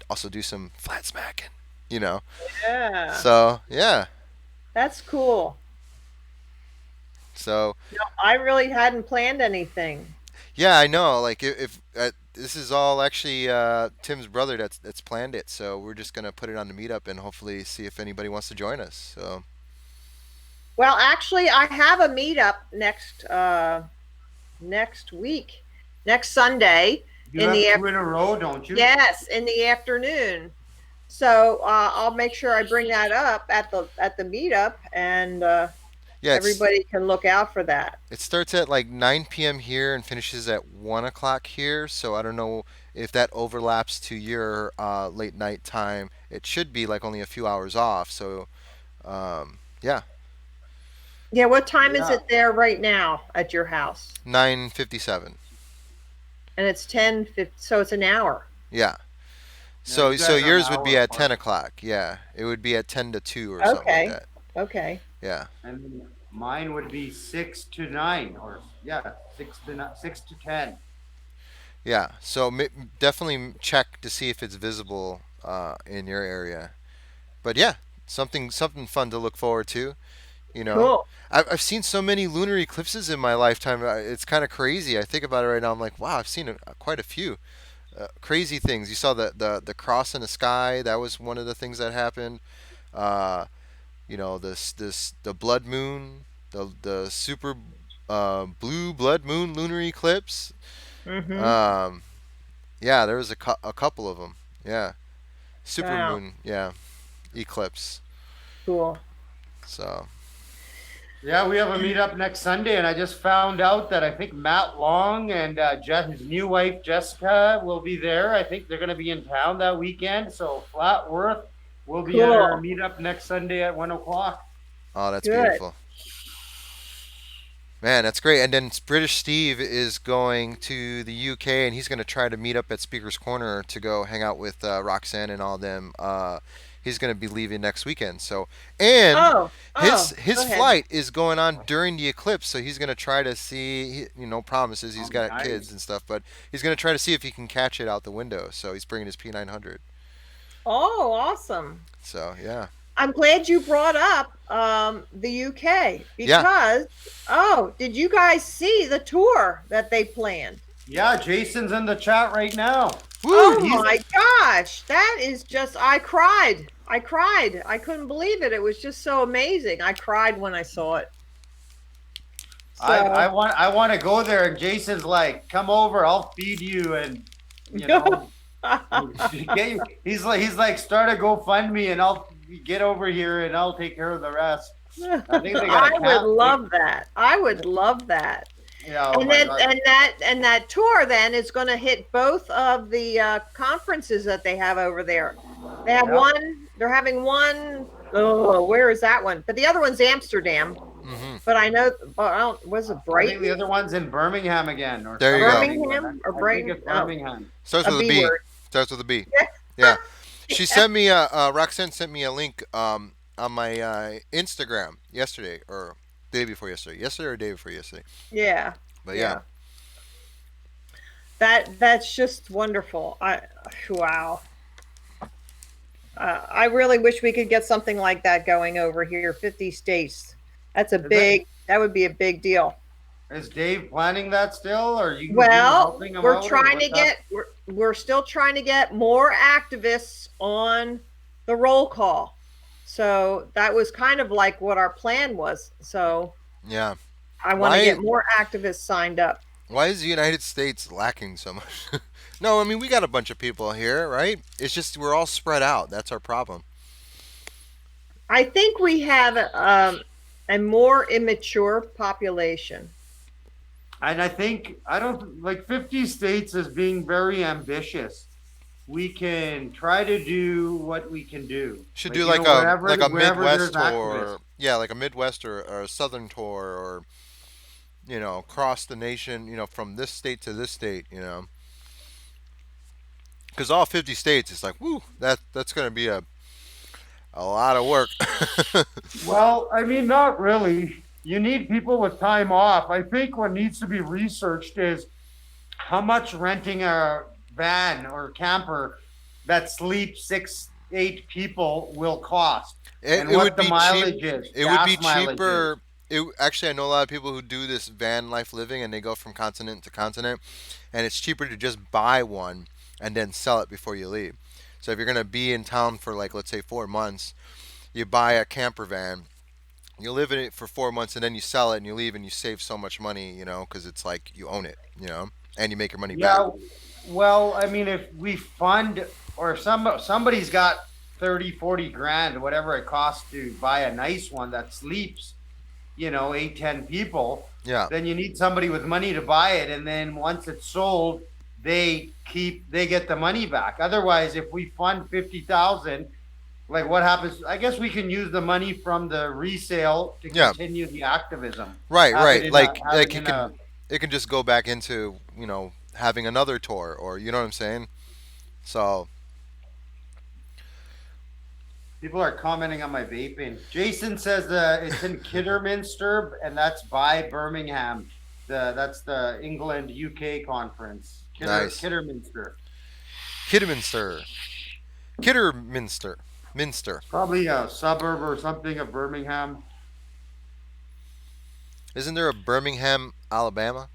also do some flat smacking. You know. Yeah, So yeah. that's cool. So No, I really hadn't planned anything. yeah, I know. Like if this is all actually Tim's brother that's planned it, so we're just gonna put it on the meetup and hopefully see if anybody wants to join us. So Well, actually, I have a meetup next week, next Sunday You in have the two in a row, don't you? yes, in the afternoon. So I'll make sure I bring that up at the meetup, and yeah, everybody can look out for that. it starts at like 9 p.m. here and finishes at 1 o'clock here. So I don't know if that overlaps to your late night time. It should be like only a few hours off. So yeah, Yeah, what time is Yeah. it there right now at your house? 9:57. And it's 10:50, so it's an hour. Yeah. Yeah, you So guys are an yours would be hour at apart. 10 o'clock. Yeah, it would be at 10 to 2 or something like Okay. that. Okay. Yeah. And then mine would be 6 to 9, or yeah, 6 to 10. Yeah, so definitely check to see if it's visible in your area. But yeah, something fun to look forward to. You know, Cool. I've seen so many lunar eclipses in my lifetime. It's kind of crazy. I think about it right now. I'm like, wow, I've seen quite a few crazy things. You saw the cross in the sky. That was one of the things that happened. Uh, this the blood moon, the super blue blood moon lunar eclipse. Mm-hmm. Um, Yeah, there was a couple of them. Yeah, Wow. supermoon. Yeah, eclipse. Cool. So Yeah, we have a meetup next Sunday, and I just found out that I think Matt Long and his new wife Jessica will be there. I think they're going to be in town that weekend. So Flatwork will be at our Cool. meetup next Sunday at 1 o'clock. oh, that's Good. beautiful. Man, that's great. And then British Steve is going to the UK, and he's going to try to meet up at Speaker's Corner to go hang out with Roxanne and all them. He's going to be leaving next weekend. So, and Oh, his go ahead. flight is going on during the eclipse, so he's going to try to see. Promises he's Oh, got kids nice. and stuff, but he's going to try to see if he can catch it out the window. So he's bringing his P900. Oh, awesome. So yeah, I'm glad you brought up the UK yeah. because, oh, did you guys see the tour that they planned? Yeah, Jason's in the chat right now. Woo! Oh my gosh, that is just, I cried. I cried. I couldn't believe it. It was just so amazing. I cried when I saw it. I So, want to go there, and Jason's like, "Come over, I'll feed you," and you know, he's like, start a GoFundMe, and I'll get over here, and I'll take care of the rest. I think they got I a would cat. love that. I would love that. Yeah, oh And my then god. and that tour then is going to hit both of the conferences that they have over there. They have Yep. one. They're having one. Oh, where is that one? But the other one's Amsterdam. Hmm. But I know. I don't, was it I think the Brighton, other one's in Birmingham again, or There you go. something. Birmingham, or I think Brighton? it's Oh, Birmingham. Starts a with a B B. word. Starts with a B. Yeah. She sent me Roxanne sent me a link on my Instagram yesterday or day before yesterday. Yesterday or day before yesterday. Yeah, But yeah. yeah. That's just wonderful. Wow. I really wish we could get something like that going over here. 50 states. That's a Is big. That would be a big deal. Is Dave planning that still, or you Well, helping him we're out, or trying to what's up? get. We're still trying to get more activists on the roll call. So that was kind of like what our plan was. So Yeah. I want to Why get more activists signed up. why is the United States lacking so much? No, I mean we got a bunch of people here, right? It's just we're all spread out. That's our problem. I think we have a more immature population. And I don't like 50 states as being very ambitious. We can try to do what we can do. Should Like, do you know, like a wherever there's Midwest activists. or yeah, like a Midwest or a Southern tour or across the nation, from this state to this state. Because all 50 states, it's like, woo, that's going to be a lot of work. Well, I mean, not really. You need people with time off. I think what needs to be researched is how much renting a van or camper that sleeps 6, 8 people will cost, and It would what the be cheap. mileage is, It would be gas mileage is. cheaper. Actually, I know a lot of people who do this van life living, and they go from continent to continent, and it's cheaper to just buy one and then sell it before you leave. So if you're gonna be in town for like, let's say, 4 months, you buy a camper van, you live in it for 4 months, and then you sell it and you leave, and you save so much money, because it's like you own it, and you make your money back. Yeah, well, I mean, if we fund or somebody's got 30, 40 grand, whatever it costs to buy a nice one that sleeps, 8, 10 people, Yeah, then you need somebody with money to buy it. And then once it's sold, they get the money back. Otherwise, if we fund 50,000, like what happens? I guess we can use the money from the resale to yeah, continue the activism. right, Have it right. in a, have Like it it in can a, it can just go back into having another tour, or you know what I'm saying. So People are commenting on my vaping. Jason says it's in Kidderminster, and that's by Birmingham. That's the England UK conference. nice. Kidderminster. Kidderminster, Kidderminster, Minster. It's probably a suburb or something of Birmingham. Isn't there a Birmingham, Alabama?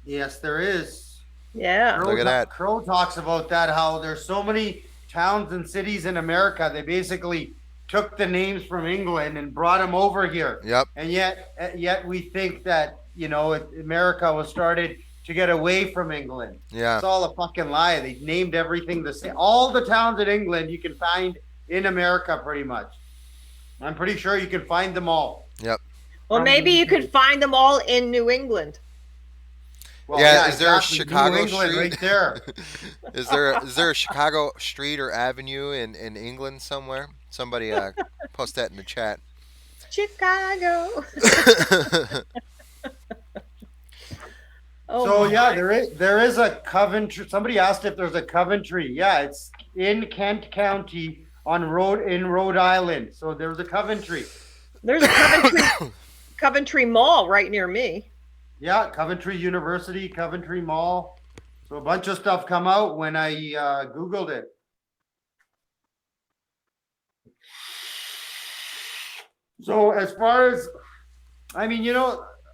Yes, there is. Yeah. Look at that. Crow talks about that. How there's so many towns and cities in America. They basically took the names from England and brought them over here, Yep. and yet we think that America was started to get away from England. Yeah. It's all a fucking lie. They named everything the same. All the towns in England you can find in America, pretty much. I'm pretty sure you can find them all. Yep. Well, maybe you could find them all in New England. Well, Yeah. Is there a exactly. Chicago New England street? right there? Is there a Chicago street or avenue in England somewhere? Somebody post that in the chat. Chicago. Oh So my. yeah, there is a Coventry. Somebody asked if there's a Coventry. Yeah, it's in Kent County in Rhode Island. So there's a Coventry. There's a Coventry Mall right near me. Yeah, Coventry University, Coventry Mall. So a bunch of stuff come out when I Googled it. So as far as, I mean,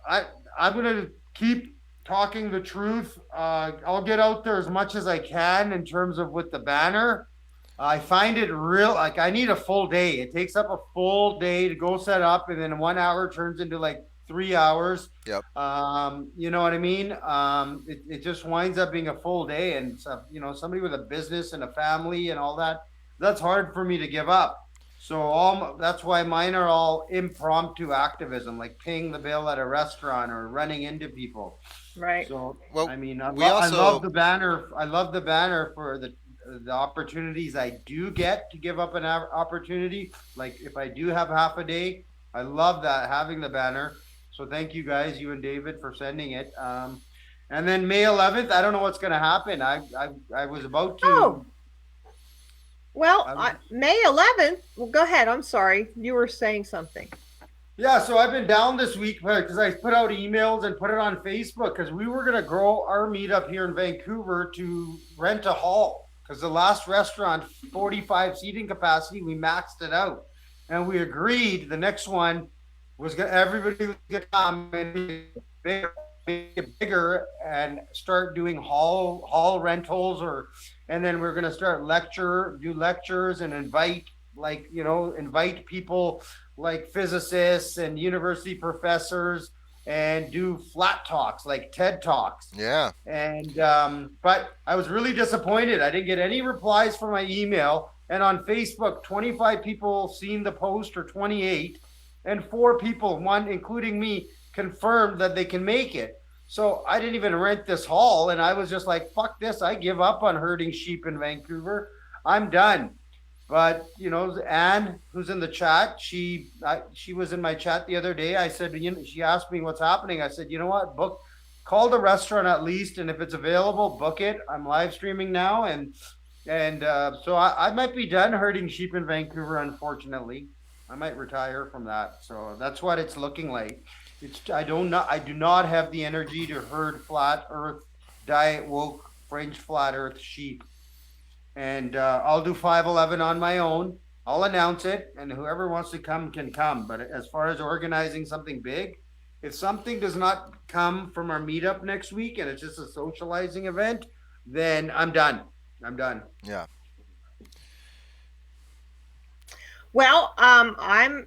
I'm gonna keep talking the truth. I'll get out there as much as I can in terms of with the banner. I find it real, like I need a full day. It takes up a full day to go set up, and then 1 hour turns into like 3 hours. Yep. You know what I mean? It just winds up being a full day, and so, somebody with a business and a family and all that, that's hard for me to give up. So that's why mine are all impromptu activism, like paying the bill at a restaurant or running into people. Right. So Well, I mean, we I also love the banner. I love the banner for the opportunities I do get to give up an opportunity. Like if I do have half a day, I love that having the banner. So thank you guys, you and David, for sending it. And then May 11th, I don't know what's going to happen. I was about to. Oh. Well, May 11th. Well, go ahead. I'm sorry. You were saying something. Yeah, so I've been down this week because I put out emails and put it on Facebook because we were going to grow our meetup here in Vancouver to rent a hall because the last restaurant, 45 seating capacity, we maxed it out. And we agreed the next one was everybody was going to come and make it bigger and start doing hall rentals and then we're going to start do lectures and invite people like physicists and university professors and do flat talks like TED Talks. Yeah. And but I was really disappointed. I didn't get any replies from my email. And on Facebook, 25 people seen the post, or 28, and 4 people, one including me, confirmed that they can make it. So I didn't even rent this hall, and I was just like, fuck this. I give up on herding sheep in Vancouver. I'm done. But, Anne, who's in the chat, she was in my chat the other day. I said, she asked me what's happening. I said, you know what, call the restaurant at least, and if it's available, book it. I'm live streaming now, and And so I might be done herding sheep in Vancouver. Unfortunately, I might retire from that. So that's what it's looking like. I do not have the energy to herd flat Earth, diet woke French flat Earth sheep. And I'll do 511 on my own. I'll announce it, and whoever wants to come can come. But as far as organizing something big, if something does not come from our meetup next week and it's just a socializing event, then I'm done. I'm done. Yeah. Well, I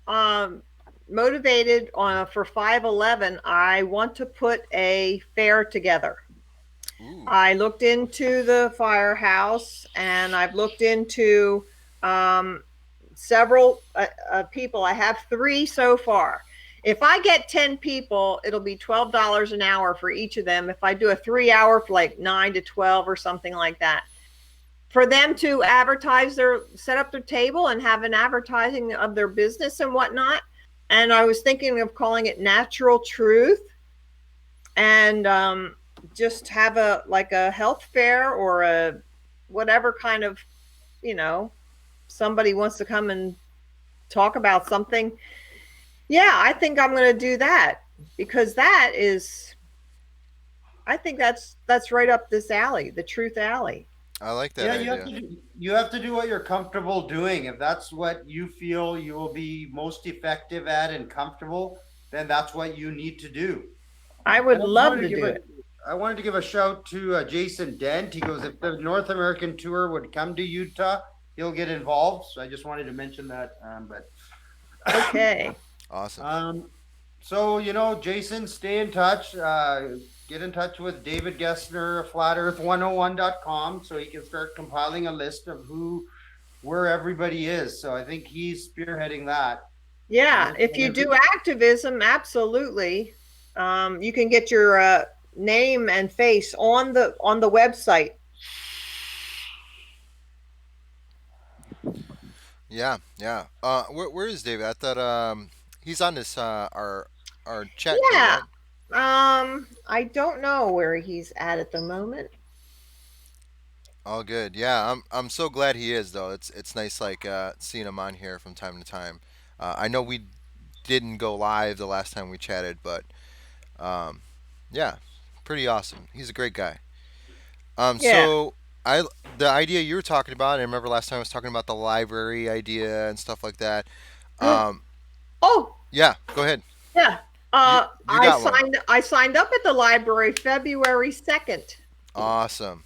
am motivated for 511. I want to put a fair together. Ooh. I looked into the firehouse, and I've looked into several people. I have three so far. If I get 10 people, it'll be $12 an hour for each of them. If I do a 3 hour for like 9 to 12 or something like that, for them to advertise set up their table and have an advertising of their business and whatnot. And I was thinking of calling it Natural Truth, and just have a health fair, or a whatever kind of, you know, somebody wants to come and talk about something. Yeah, I think I'm going to do that, because I think that's right up this alley, the truth alley. I like that Yeah, idea. you have to do what you're comfortable doing. If that's what you feel you will be most effective at and comfortable, then that's what you need to do. I And would love to do it. I wanted to give a shout to Jason Dent. He goes, if the North American tour would come to Utah, he'll get involved. So I just wanted to mention that. But Okay. Awesome. so Jason, stay in touch. Get in touch with David Gessner, flatearth101.com, so he can start compiling a list of where everybody is. So I think he's spearheading that. Yeah, And, if and you if do activism, absolutely. You can get your name and face on the website. Yeah, yeah. Where is David? I thought he's on this our chat too, Yeah. right? I don't know where he's at the moment. All good. Yeah, I'm so glad he is though. It's nice like seeing him on here from time to time. I know we didn't go live the last time we chatted, but um, yeah, pretty awesome. He's a great guy. Yeah. So I the idea you were talking about, and I remember last time I was talking about the library idea and stuff like that. Um, Oh, yeah, go ahead. yeah. You got one. I signed up at the library February 2nd. Awesome.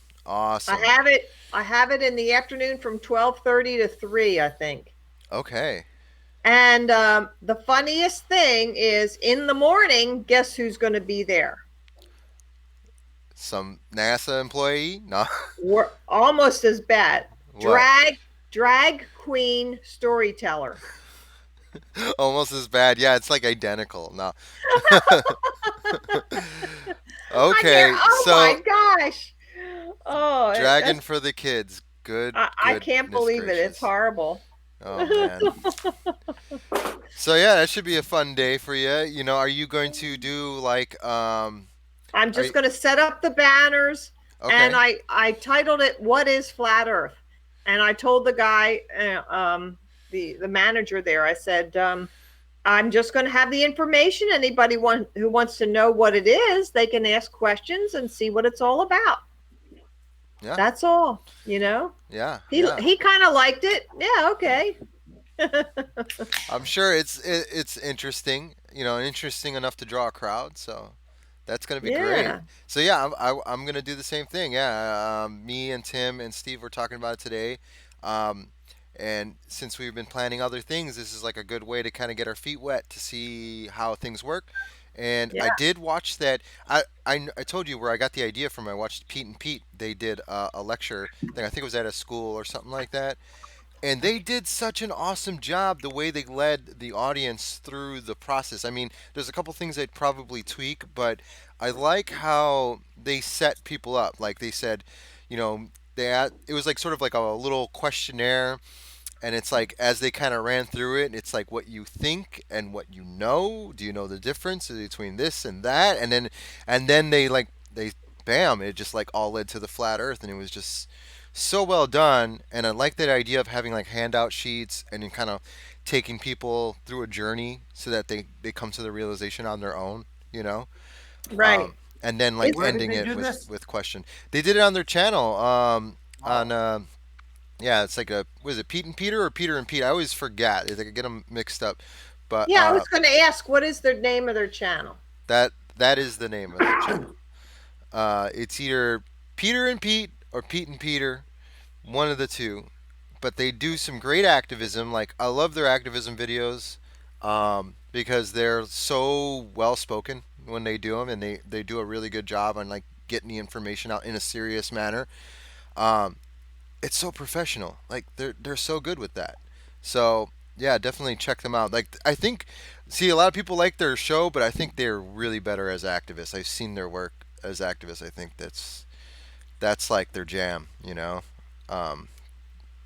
I Awesome. have it I have it in the afternoon from 12:30 to 3, I think. Okay. And the funniest thing is, in the morning, guess who's going to be there? Some NASA employee? No. We're almost as bad. What? Drag queen storyteller. Almost as bad. Yeah, it's like identical. No. I hear, Okay. oh So my gosh. Oh, Dragon that's for the kids. Good I can't goodness believe it. It's gracious. horrible. Oh man. So yeah, that should be a fun day for you. You know, are you going to do like I'm are just you, going to set up the banners, and okay. I titled it "What is Flat Earth?" And I told the guy, the manager there, I said, I'm just going to have the information. Anybody who wants to know what it is, they can ask questions and see what it's all about. Yeah. That's all, you know. Yeah. He Yeah. he kind of liked it. Yeah, okay. I'm sure it's interesting, you know, interesting enough to draw a crowd. So that's gonna be great. Yeah. So yeah, I'm gonna do the same thing. Yeah, me and Tim and Steve were talking about it today, um, and since we've been planning other things, this is like a good way to kind of get our feet wet to see how things work. And Yeah. I did watch that. I told you where I got the idea from. I watched Pete and Pete. They did a lecture thing. I think it was at a school or something like that, and they did such an awesome job the way they led the audience through the process. I mean, there's a couple things they'd probably tweak, but I like how they set people up. Like they said, you know, it was like sort of like a little questionnaire, and it's like as they kind of ran through it, it's like what you think and what you know. Do you know the difference between this and that? And then they bam, it just like all led to the flat Earth, and it was just so well done. And I like that idea of having like handout sheets and then kind of taking people through a journey so that they come to the realization on their own, you know. Right. And then like It's Where did ending they it do this? with question. They did it on their channel. On Oh, yeah, it's like a was it Pete and Peter or Peter and Pete? I always forget. I get them mixed up. But yeah, I was going to ask, what is the name of their channel? that is the name of their channel. It's either Peter and Pete or Pete and Peter, one of the two. But they do some great activism. Like I love their activism videos because they're so well spoken when they do them, and they do a really good job on like getting the information out in a serious manner. Um, it's so professional. Like they're so good with that. So yeah, definitely check them out. Like I think, see, a lot of people like their show, but I think they're really better as activists. I've seen their work as activists. I think that's like their jam. You know, um,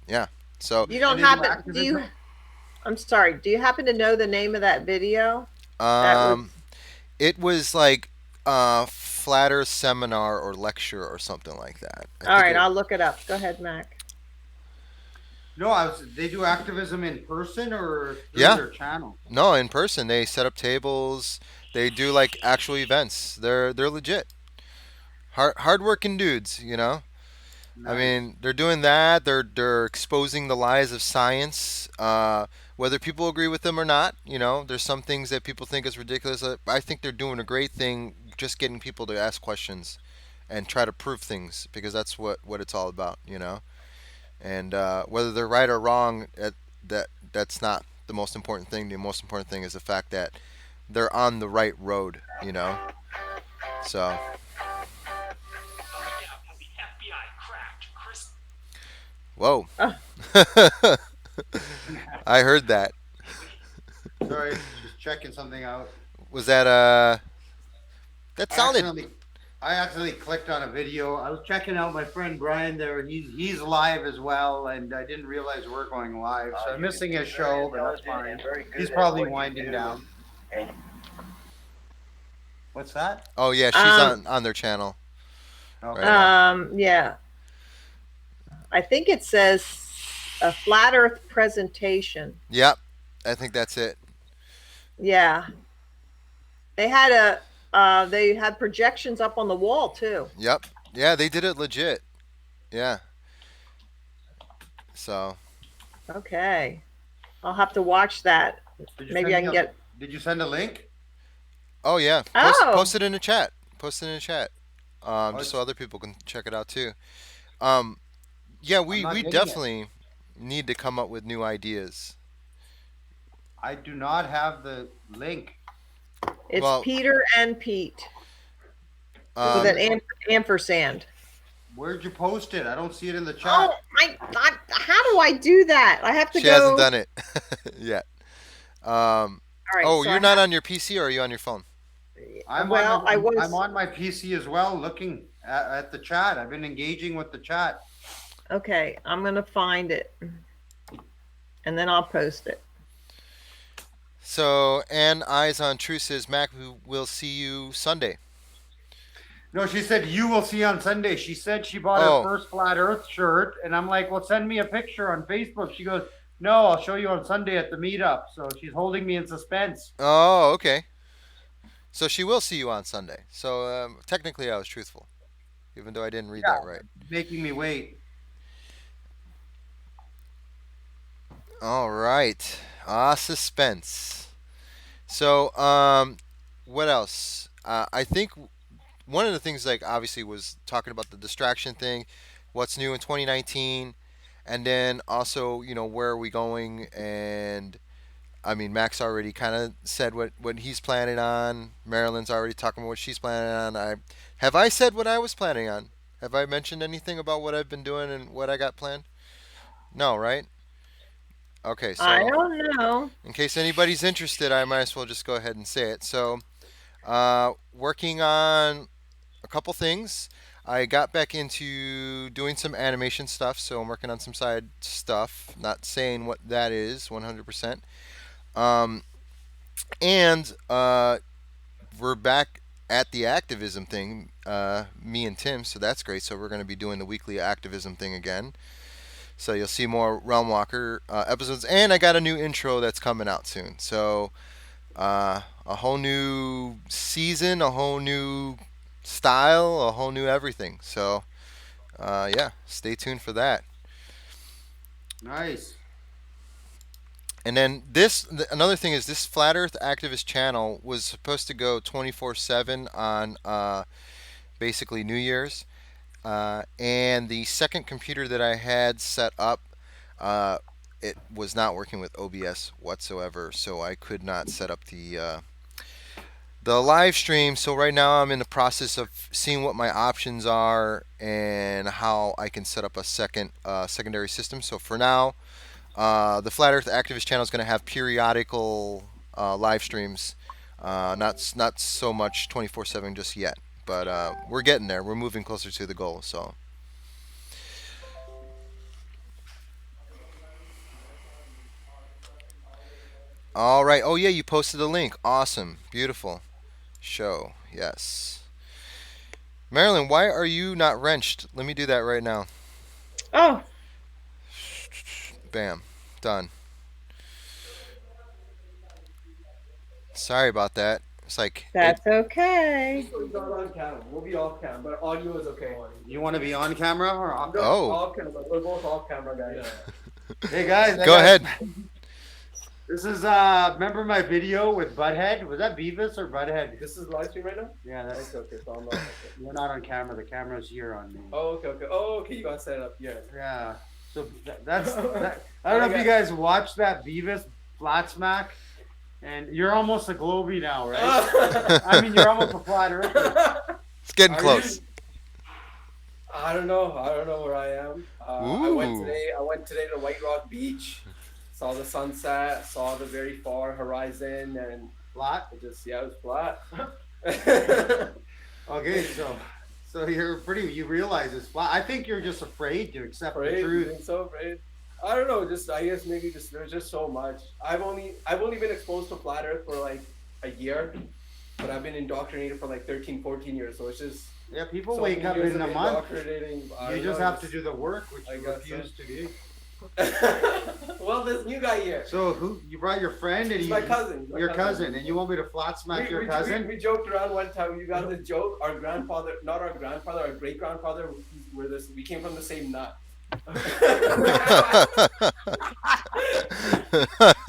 yeah. So You and don't they do happen, do you, activism. I'm sorry, do you happen to know the name of that video? That was, um, it was like flat Earth seminar or lecture or something like that. I all think right, it. I'll look it up. Go ahead, Mac. No, I was. They do activism in person or through Yeah. their channel. No, in person. They set up tables. They do like actual events. They're legit. Hardworking dudes, you know. I Nice. mean, they're doing that. They're exposing the lies of science, whether people agree with them or not. You know, there's some things that people think is ridiculous. I think they're doing a great thing, just getting people to ask questions and try to prove things because that's what it's all about. You know, and whether they're right or wrong, that's not the most important thing. The most important thing is the fact that they're on the right road. You know, so whoa. Oh, I heard that. Sorry, just checking something out. Was that that I sounded. accidentally, I accidentally clicked on a video. I was checking out my friend Brian there. He's live as well, and I didn't realize we're going live, so I'm missing his show, but that's fine. He's probably winding down. What's that? Oh yeah, she's um, on their channel right Okay. now. yeah, I think it says a flat Earth presentation. Yep, I think that's it. Yeah, they had projections up on the wall too. Yep. Yeah, they did it legit. Yeah. So Okay, I'll have to watch that. Did you Maybe send I me can a? get. Did you send a link? oh yeah, Oh, post it in the chat. Post it in the chat. Oh, Just so other people can check it out too. Um, yeah, I'm not we getting it. definitely need to come up with new ideas. I do not have the link. it's Well, Peter and Pete with um, an ampersand. Where'd you post it? I don't see it in the Oh chat. my God! How do I do that? I have to she hasn't go. done it yet. Um, All right, oh, so I you're not have. on your PC or are you on your phone? Well, I I'm was on my PC as well, looking at the chat. I've been engaging with the chat. okay. I'm gonna find it, and then I'll post it. So, and Eyes on Truth says, Mac, we will see you Sunday. No, she said you will see on Sunday. She said she bought her Oh, first flat Earth shirt, and I'm like, well, send me a picture on Facebook. She goes, no, I'll show you on Sunday at the meetup. So she's holding me in suspense. oh, okay. So she will see you on Sunday. So technically, I was truthful, even though I didn't read that right. Yeah, making me wait. All right. Suspense. So, what else? I think one of the things, like, obviously, was talking about the distraction thing, what's new in 2019, and then also, where are we going? And I mean, Max already kind of said what he's planning on. Marilyn's already talking about what she's planning on. I said what I was planning on? Have I mentioned anything about what I've been doing and what I got planned? No, right? Okay, I so don't know. in case anybody's interested, I might as well just go ahead and say it. So, working on a couple things. I got back into doing some animation stuff, so I'm working on some side stuff. Not saying what that is 100%. Um, and we're back at the activism thing, me and Tim. So that's great. So we're going to be doing the weekly activism thing again. So you'll see more RealmWalker episodes, and I got a new intro that's coming out soon. So a whole new season, a whole new style, a whole new everything. So yeah, stay tuned for that. Nice. And then another thing is this Flat Earth Activist channel was supposed to go 24/7 on basically New Year's, and the second computer that I had set up, uh, it was not working with OBS whatsoever, so I could not set up the live stream. So right now I'm in the process of seeing what my options are and how I can set up a secondary system. So for now, the Flat Earth Activist channel is going to have periodical live streams, not so much 24/7 just yet, but we're getting there. We're moving closer to the goal. So. All right. Oh yeah, you posted a link. Awesome. Beautiful. Show. Yes. Marylin, why are you not wrenched? Let me do that right now. Oh, Bam. Done. Sorry about that. It's like that's okay. We're not on camera. We'll be off camera, but audio is okay. You want to be on camera or off? No, Oh. off camera. We're both off camera, guys. Hey guys, Go ahead. This is remember my video with Butthead? Was that Beavis or Butthead? This is live stream right now? Yeah, that's Okay, so I'm not. Okay. we're not on camera. The camera's here on me. Oh, okay. Oh, okay. You got set up. Yeah. Yeah. So that's that. I don't know if you guys watched that Beavis flat smack, and you're almost a Globie now, right? I mean, you're almost a flat earther. It's getting Are close. I don't know. I don't know where I am. I went today to White Rock Beach. Saw the sunset. Saw the very far horizon, and Flat. it just it was flat. Okay, so you're pretty. You realize it's flat. I think you're just afraid to accept the Afraid, you truth. think so afraid? I don't know. Just I guess maybe just there's just so much. I've only been exposed to flat Earth for like a year, but I've been indoctrinated for like 13, 14 years. So it's just Yeah, people so wake many up years in of a month. indoctrinating. I You don't just know, have to do the work, which I you guess refuse to do. Well, this new guy here. So who you brought your friend and He's my cousin. your cousin, and you want me to flat smack your cousin? We joked around one time. You got this joke. Our grandfather, not our grandfather, our great grandfather. We came from the same nut.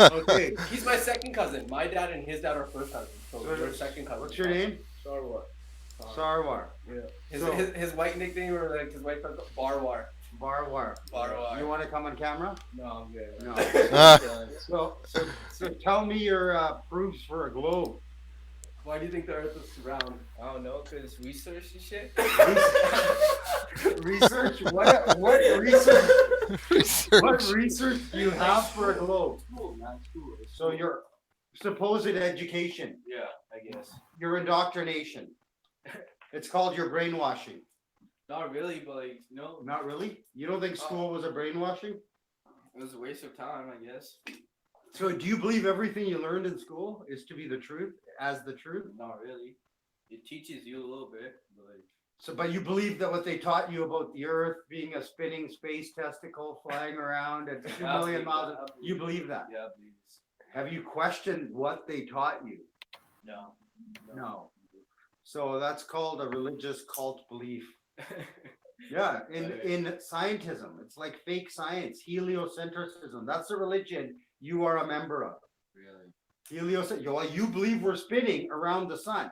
Okay. He's my second cousin. My dad and his dad are first cousins. So we're second cousins. What's your name? Sarwar. Sarwar. Yeah. His white nickname or like his white friend Barwar. Barwar. Barwar. You want to come on camera? No, I'm good. No. So tell me your proofs for a globe. Why do you think the Earth is round? I don't know, cause research and shit. Research? What research? Research. What research do you have for a globe? Cool, man. It's cool. So your supposed education, Yeah, I guess. your indoctrination. It's called your brainwashing. Not really, but like no, Not really? You don't think school was a brainwashing? it was a waste of time, I guess. So do you believe everything you learned in school is to be the truth, as the truth? Not really. It teaches you a little bit, but like, So, but you believe that what they taught you about the Earth being a spinning space testicle flying around at 2 million miles, you believe that? Yeah, please. Have you questioned what they taught you? No. No. So that's called a religious cult belief. Yeah, in scientism, it's like fake science, heliocentrism. That's the religion you are a member of. Really? Well, you believe we're spinning around the sun.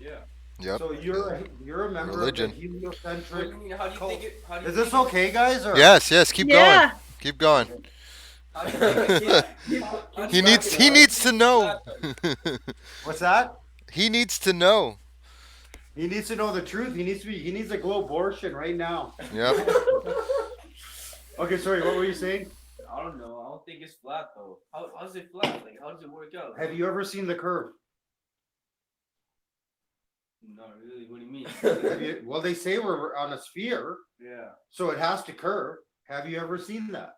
Yeah. Yep. So you're a member Religion. of the heliocentric. How do you cult. think it? How do you Is this think okay, guys? Or? Yes. Keep Yeah. going. Keep going. How do you think it- He needs to know. What's that? He needs to know. He needs to know the truth. He needs a glow abortion right now. Yep. Okay, sorry, what were you saying? I don't know. I don't think it's flat though. How's it flat? Like how does it work out? Have you ever seen the curve? Not really. What do you mean? Well, they say we're on a sphere, Yeah. so it has to curve. Have you ever seen that?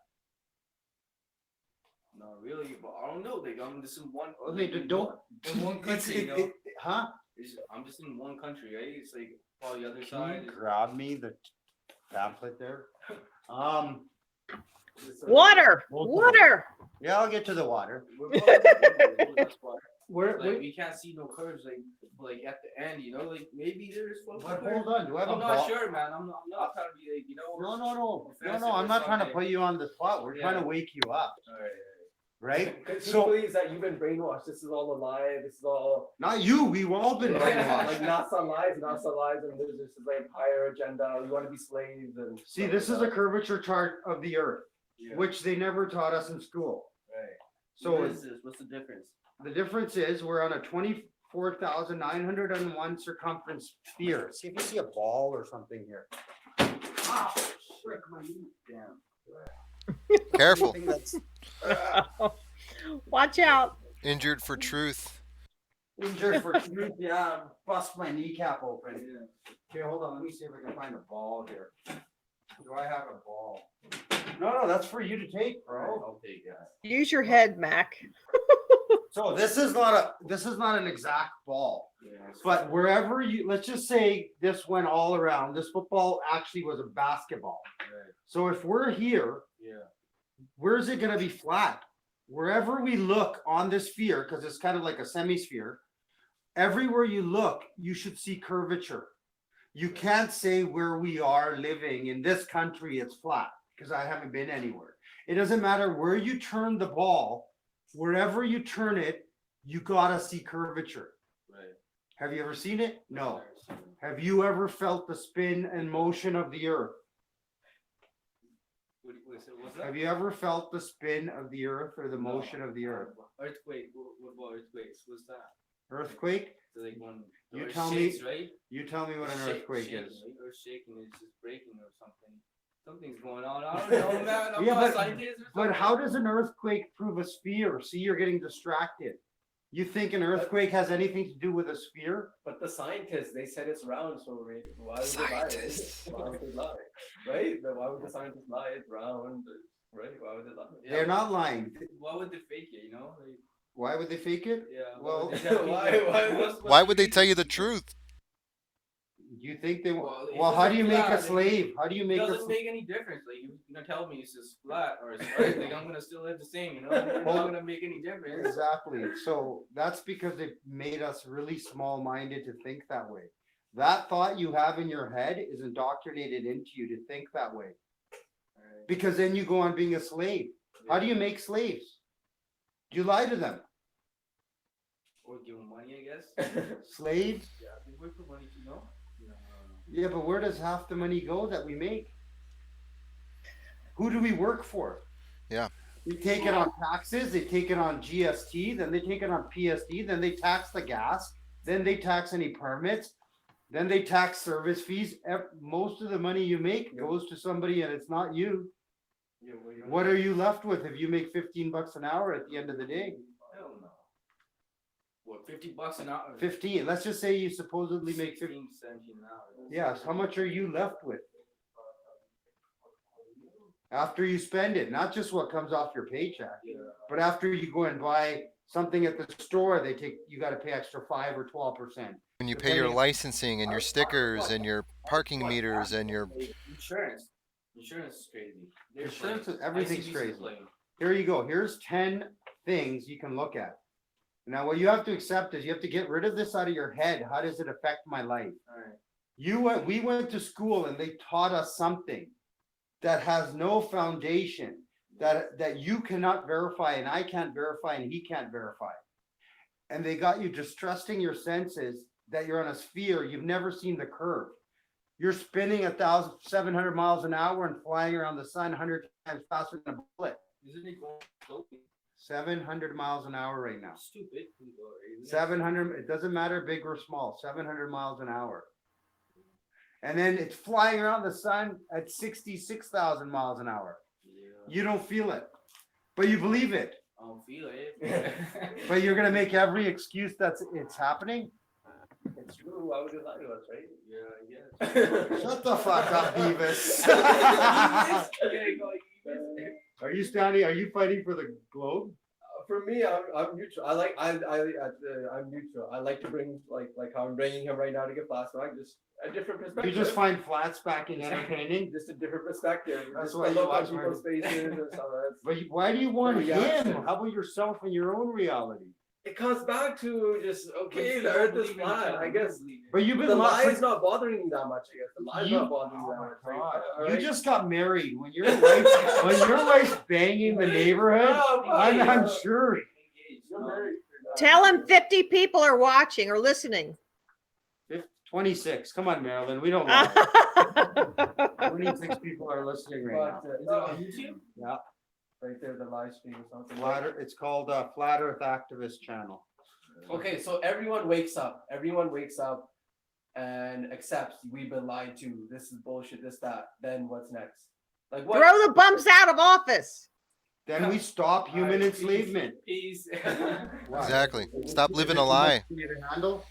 Not really, but I don't know. Like I'm just in one. Oh, they don't. In one country, you know. Huh? I'm just in one country, right? It's like all the other Can side. you grab me the pamphlet there? Water. Water. Yeah, I'll get to the water. Where? Like we can't see no curves, like at the end, you know. Like maybe there's. But hold on. Do I have I'm a not ball? sure, man. I'm not trying to be like, you know. No. I'm not trying to put you on the spot. We're trying to wake you up, All right. right? Because he So believes that you've been brainwashed. This is all a lie. This is all not you. We've all been like brainwashed. NASA lies, and there's this like higher agenda. You want to be slaves and See, stuff this like is a that. curvature chart of the Earth, Yeah. which they never taught us in school. Right. So What is this? What's the difference? the difference is we're on a 24,901 circumference sphere. See if you see a ball or something here. Ah, frick my knee. Damn. Careful. Something that's Watch out. Injured for truth. injured for truth. Yeah, bust my kneecap open. Okay, hold on. Let me see if I can find a ball here. Do I have a ball? No, that's for you to take, bro. I'll take that. Use your head, Mac. So this is not an exact ball. Yeah. But wherever let's just say this went all around. This football actually was a basketball. Right. So if we're here, Yeah. where's it going to be flat? Wherever we look on this sphere, because it's kind of like a semisphere, everywhere you look, you should see curvature. You can't say where we are living in this country, it's flat, because I haven't been anywhere. It doesn't matter where you turn the ball, wherever you turn it, you got to see curvature. Right. Have you ever seen it? No. Have you ever felt the spin and motion of the earth? What's that? Have you ever felt the spin of the earth or the motion of the earth? Earthquake. What about earthquakes? What's that? Earthquake? So like when the You earth tell me- shakes, right? You tell me what an earthquake Shaking, is. right? Earth shaking is just breaking or something. Something's going on. I don't know, man. I'm Yeah, not a but- scientist or But something. how does an earthquake prove a sphere? See, you're getting distracted. You think an earthquake has anything to do with a sphere? But the scientists, they said it's round, so why would Scientists. they lie? Why would they lie? Right? Then why would the scientists lie? It's round, right? Why would they lie? Yeah, They're not lying. Why would they fake it? You know? Like, Why would they fake it? yeah. Well- Why would they tell you the truth? You think they? Well, Well, it's how just do you a make a flat, slave? How do you It make a? doesn't make any difference. Like you're gonna tell me it's just flat or it's right. Like I'm gonna still live the same. You know? It's not gonna make any difference. Exactly. So that's because they've made us really small-minded to think that way. That thought you have in your head is indoctrinated into you to think that way. Alright. Because then you go on being a slave. How do you make slaves? You lie to them. Or give them money, I guess. Slaves? Yeah, they work for money, you know. Yeah, but where does half the money go that we make? Who do we work for? Yeah. We take it on taxes, they take it on GST, then they take it on PSD, then they tax the gas, then they tax any permits, then they tax service fees. Most of the money you make goes to somebody and it's not you. Yeah, What are you left with if you make 15 bucks an hour at the end of the day? Hell no. What, $50 an hour? 15. Let's just say you supposedly make 15. 15, 17 an hour. Yes, how much are you left with? After you spend it, not just what comes off your paycheck, Yeah. but after you go and buy something at the store, you gotta pay extra 5 or 12%. When you pay your licensing and your stickers and your parking meters and your Like, insurance. Insurance is crazy. They're Insurance playing. is- everything's ICBC is crazy. playing. Here you go. Here's 10 things you can look at. Now, what you have to accept is you have to get rid of this out of your head. How does it affect my life? Alright. We went to school and they taught us something that has no foundation, that you cannot verify and I can't verify and he can't verify. And they got you distrusting your senses that you're on a sphere. You've never seen the curve. You're spinning 1,700 miles an hour and flying around the sun 100 times faster than a bullet. Isn't it going slowly? 700 miles an hour right now. Stupid. Isn't it? 700, it doesn't matter big or small, 700 miles an hour. And then it's flying around the sun at 66,000 miles an hour. Yeah. You don't feel it, but you believe it. I don't feel it. But you're gonna make every excuse it's happening. It's true. Why would they lie to us, right? Yeah, I guess. Shut the fuck up, Beavis. Okay, go, Are you standing? Are you fighting for the globe? For me, I'm neutral. I'm neutral. I like to bring like how I'm bringing him right now to get plasma. Just a different You perspective. just find flat spacking entertaining. Just a different perspective. That's Just why the you look on watch people's faces and stuff. But why do you want Yeah. him? How about yourself and your own reality? It comes back to just okay. The Earth is flat. I guess. But you've been The lie lying. is not bothering me that much. I guess the lie is not bothering me that much. Oh my God. All You right? just got married. When your wife's banging the neighborhood, Oh, buddy, I'm sure. You're married. Tell him 50 people are watching or listening. 26. Come on, Marylin. We don't lie. 26 people are listening right now. But, is it on YouTube? Yeah. Right there, the live stream or something. It's called Flat Earth Activist Channel. Okay, so everyone wakes up. Everyone wakes up and accepts we've been lied to. This is bullshit. This, that. Then what's next? Like what? Throw the bumps out of office. Then we stop human enslavement. Peace. Exactly. Stop living a lie. Handle.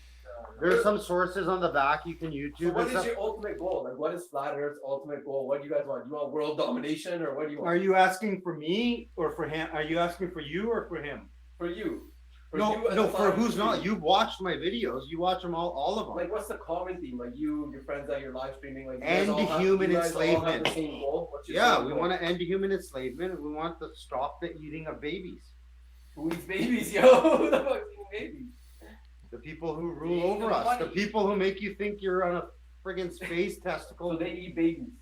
There's some sources on the back you can So YouTube. what and is stuff. your ultimate goal? Like, what is Flat Earth's ultimate goal? What do you guys want? You want world domination, or what do you want? Are you asking for me or for him? Are you asking for you or for him? For you. For No, you as no. a For Flat who's Earth not? community. You watched my videos. You watch them all of them. Like, what's the common theme? Like you, your friends that you're live streaming, like you End guys all have- human you guys all have enslavement. the same goal? What's your Yeah, same we goal? want to end human enslavement, and we want to stop the eating of babies. Who eats babies, yo? Who the fuck's eating babies? The people who rule Eating over the us. The money. people who make you think you're on a friggin' space testicle. So they eat babies.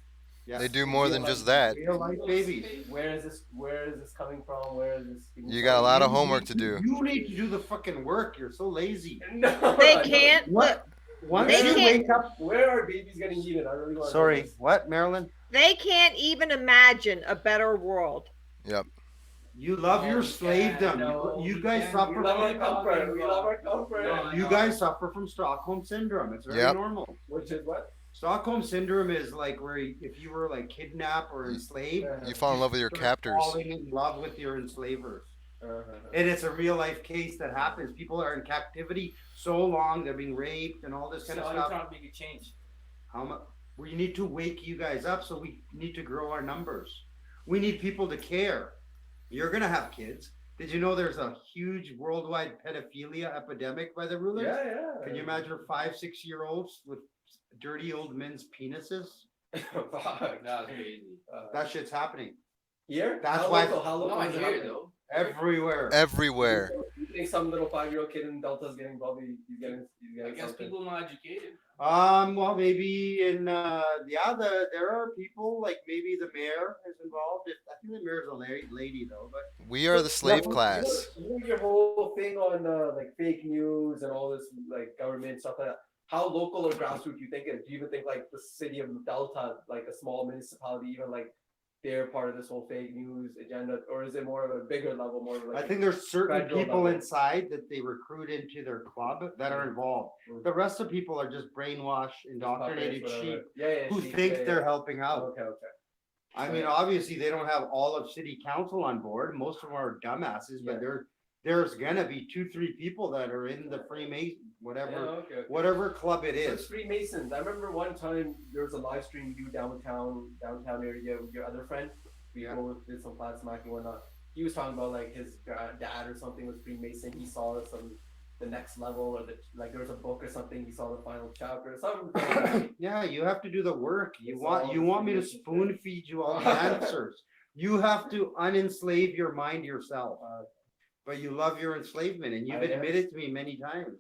Yes. They do more than just that. Real life babies. Where is this? Where is this coming from? Where is this? You got a lot of You homework need to do. You need to do the fucking work. You're so lazy. No, They I don't. can't. What? Once They you can't- wake up. Where are babies getting eaten? I really want to know Sorry, this. what, Marylin? They can't even imagine a better world. Yep. You love your we slavedom. can't, no, You we guys can't. suffer We love our from. comfort. We love our comfort. No, You guys suffer from Stockholm syndrome. It's very Yep. normal. Which is what? Stockholm syndrome is like where if you were like kidnapped or enslaved, You fall in love with your start captors. falling in love with your enslavers. Uh-huh. And it's a real life case that happens. People are in captivity so long, they're being raped and all this kind So of you're stuff. trying to make a change. How much? We need to wake you guys up, so we need to grow our numbers. We need people to care. You're gonna have kids. Did you know there's a huge worldwide pedophilia epidemic by the rulers? Yeah, yeah. Can you imagine 5-6-year-olds with dirty old men's penises? Fuck. That's crazy. That shit's happening Here? That's How why- local? How local Not is it here happening? though. everywhere. Everywhere. You think some little 5-year-old kid in Delta's getting probably he's getting I guess something. people not educated. Well, maybe in there are people like maybe the mayor is involved. I think the mayor's a lady though, but We are the slave class. Your whole thing on like fake news and all this like government stuff like that. How local or grassroots do you think it is? Do you even think like the city of Delta, like a small municipality, even like they're part of this whole fake news agenda, or is it more of a bigger level, more of like I think there's certain federal people level. inside that they recruit into their club that are involved. The rest of people are just brainwashed, indoctrinated puppets, sheep whatever. who sheep, think they're helping out. Okay. I mean, obviously they don't have all of city council on board. Most of them are dumbasses, Yeah. but there's gonna be 2-3 people that are in the Freemason, Yeah, okay. whatever club it So it's is. Freemasons. I remember one time there was a live stream you do downtown area with your other friend. We Yeah. go did some flat smacking and whatnot. He was talking about like his dad or something was Freemason. He saw the next level or like there was a book or something. He saw the final chapter or something. Yeah, you have to do the work. It's You all want me to Freemason spoon feed you all the answers. You have to unenslave your mind yourself. But you love your enslavement, and you've I guess. admitted to me many times.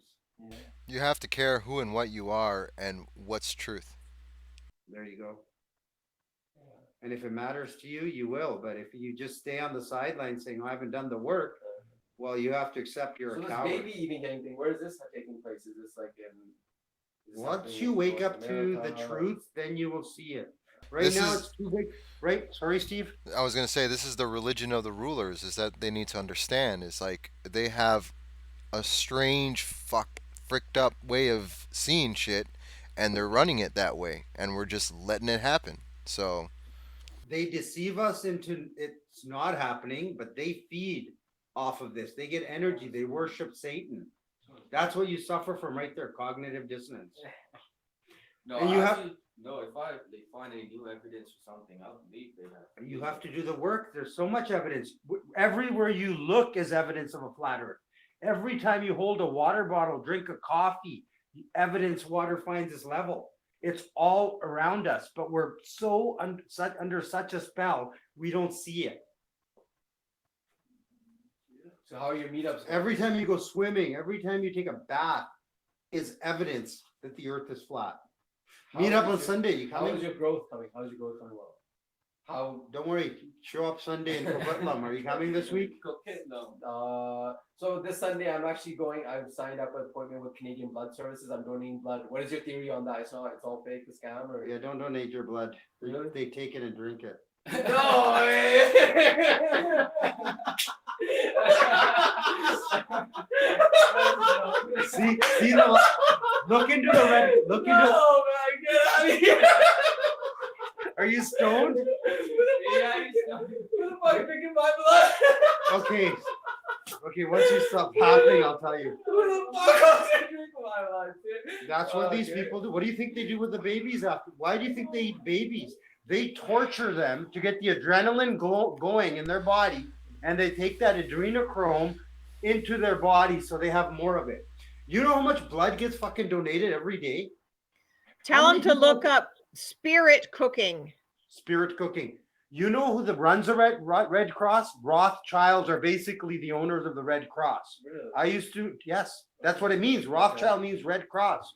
You have to care who and what you are and what's truth. There you go. And if it matters to you, you will. But if you just stay on the sidelines saying, I haven't done the work, well, you have to accept you're So a this coward. baby eating thing, where is this taking place? Is this like in is this Once happening you in wake North up to the America? truth, then you will see it. Right This now, is- it's too big. Right? Sorry, Steve. I was gonna say this is the religion of the rulers. Is that they need to understand is like they have a strange fricked up way of seeing shit, and they're running it that way, and we're just letting it happen. So They deceive us into it's not happening, but they feed off of this. They get energy. They worship Satan. That's what you suffer from right there, cognitive dissonance. No, And you have- actually, No, if they find any new evidence or something, I'll believe they have. You have to do the work. There's so much evidence. Everywhere you look is evidence of a flat earth. Every time you hold a water bottle, drink a coffee, evidence water finds its level. It's all around us, but we're so under such a spell, we don't see it. So how are your meetups? Every time you go swimming, every time you take a bath, is evidence that the earth is flat. Meet up on Sunday. You How coming? is your growth coming? How is your growth coming well? How? Don't worry. Show up Sunday in Coquitlam. Are you coming this week? So this Sunday I'm actually going. I've signed up an appointment with Canadian Blood Services. I'm donating blood. What is your theory on that? It's all fake, the scam, or Yeah, don't donate your blood. Really? They take it and drink it. no? See the look into the red. Look into. No, man, get out of here! Are you stoned? Yeah, who the fuck drinking my blood? Okay. Okay. Once you stop laughing, I'll tell you. Who the fuck else is drinking my blood? That's what these Okay. people do. What do you think they do with the babies after? Why do you think they eat babies? They torture them to get the adrenaline going in their body, and they take that adrenochrome into their body so they have more of it. You know how much blood gets fucking donated every day? Tell How them many to people- look up Spirit cooking. Spirit cooking. You know who runs the Red Cross? Rothschilds are basically the owners of the Red Cross. Really? I used to, yes, that's what it means. Rothschild means Red Cross,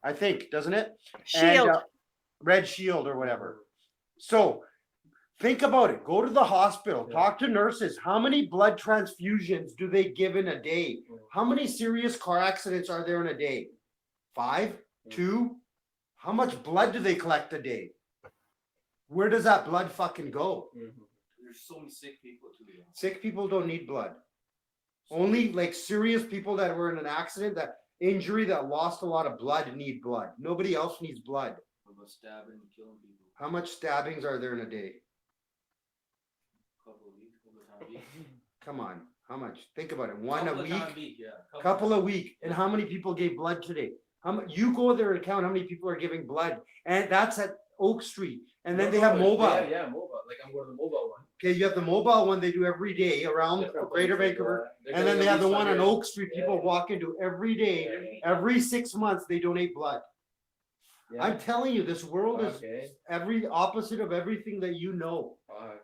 I think, doesn't it? Shield. And, Red Shield or whatever. So think about it. Go to the hospital, talk to nurses. How many blood transfusions do they give in a day? How many serious car accidents are there in a day? 5? 2? How much blood do they collect a day? Where does that blood fucking go? There's so many sick people too. Sick people don't need blood. Only like serious people that were in an accident, that injury, that lost a lot of blood need blood. Nobody else needs blood. What about stabbing and killing people? How much stabbings are there in a day? Couple of weeks, couple of times a week. Come on. How much? Think about it. One a Couple of week, times a week, yeah. couple a week. And how many people gave blood today? You go there and count how many people are giving blood. And that's at Oak Street. And then they have mobile. Yeah, mobile. Like I'm going to the mobile one. Okay, you have the mobile one they do every day around Greater Vancouver. And then they have the one on Oak Street people walk into every day. Every 6 months they donate blood. Yeah. I'm telling you, this world is Okay. every opposite of everything that you know. Okay.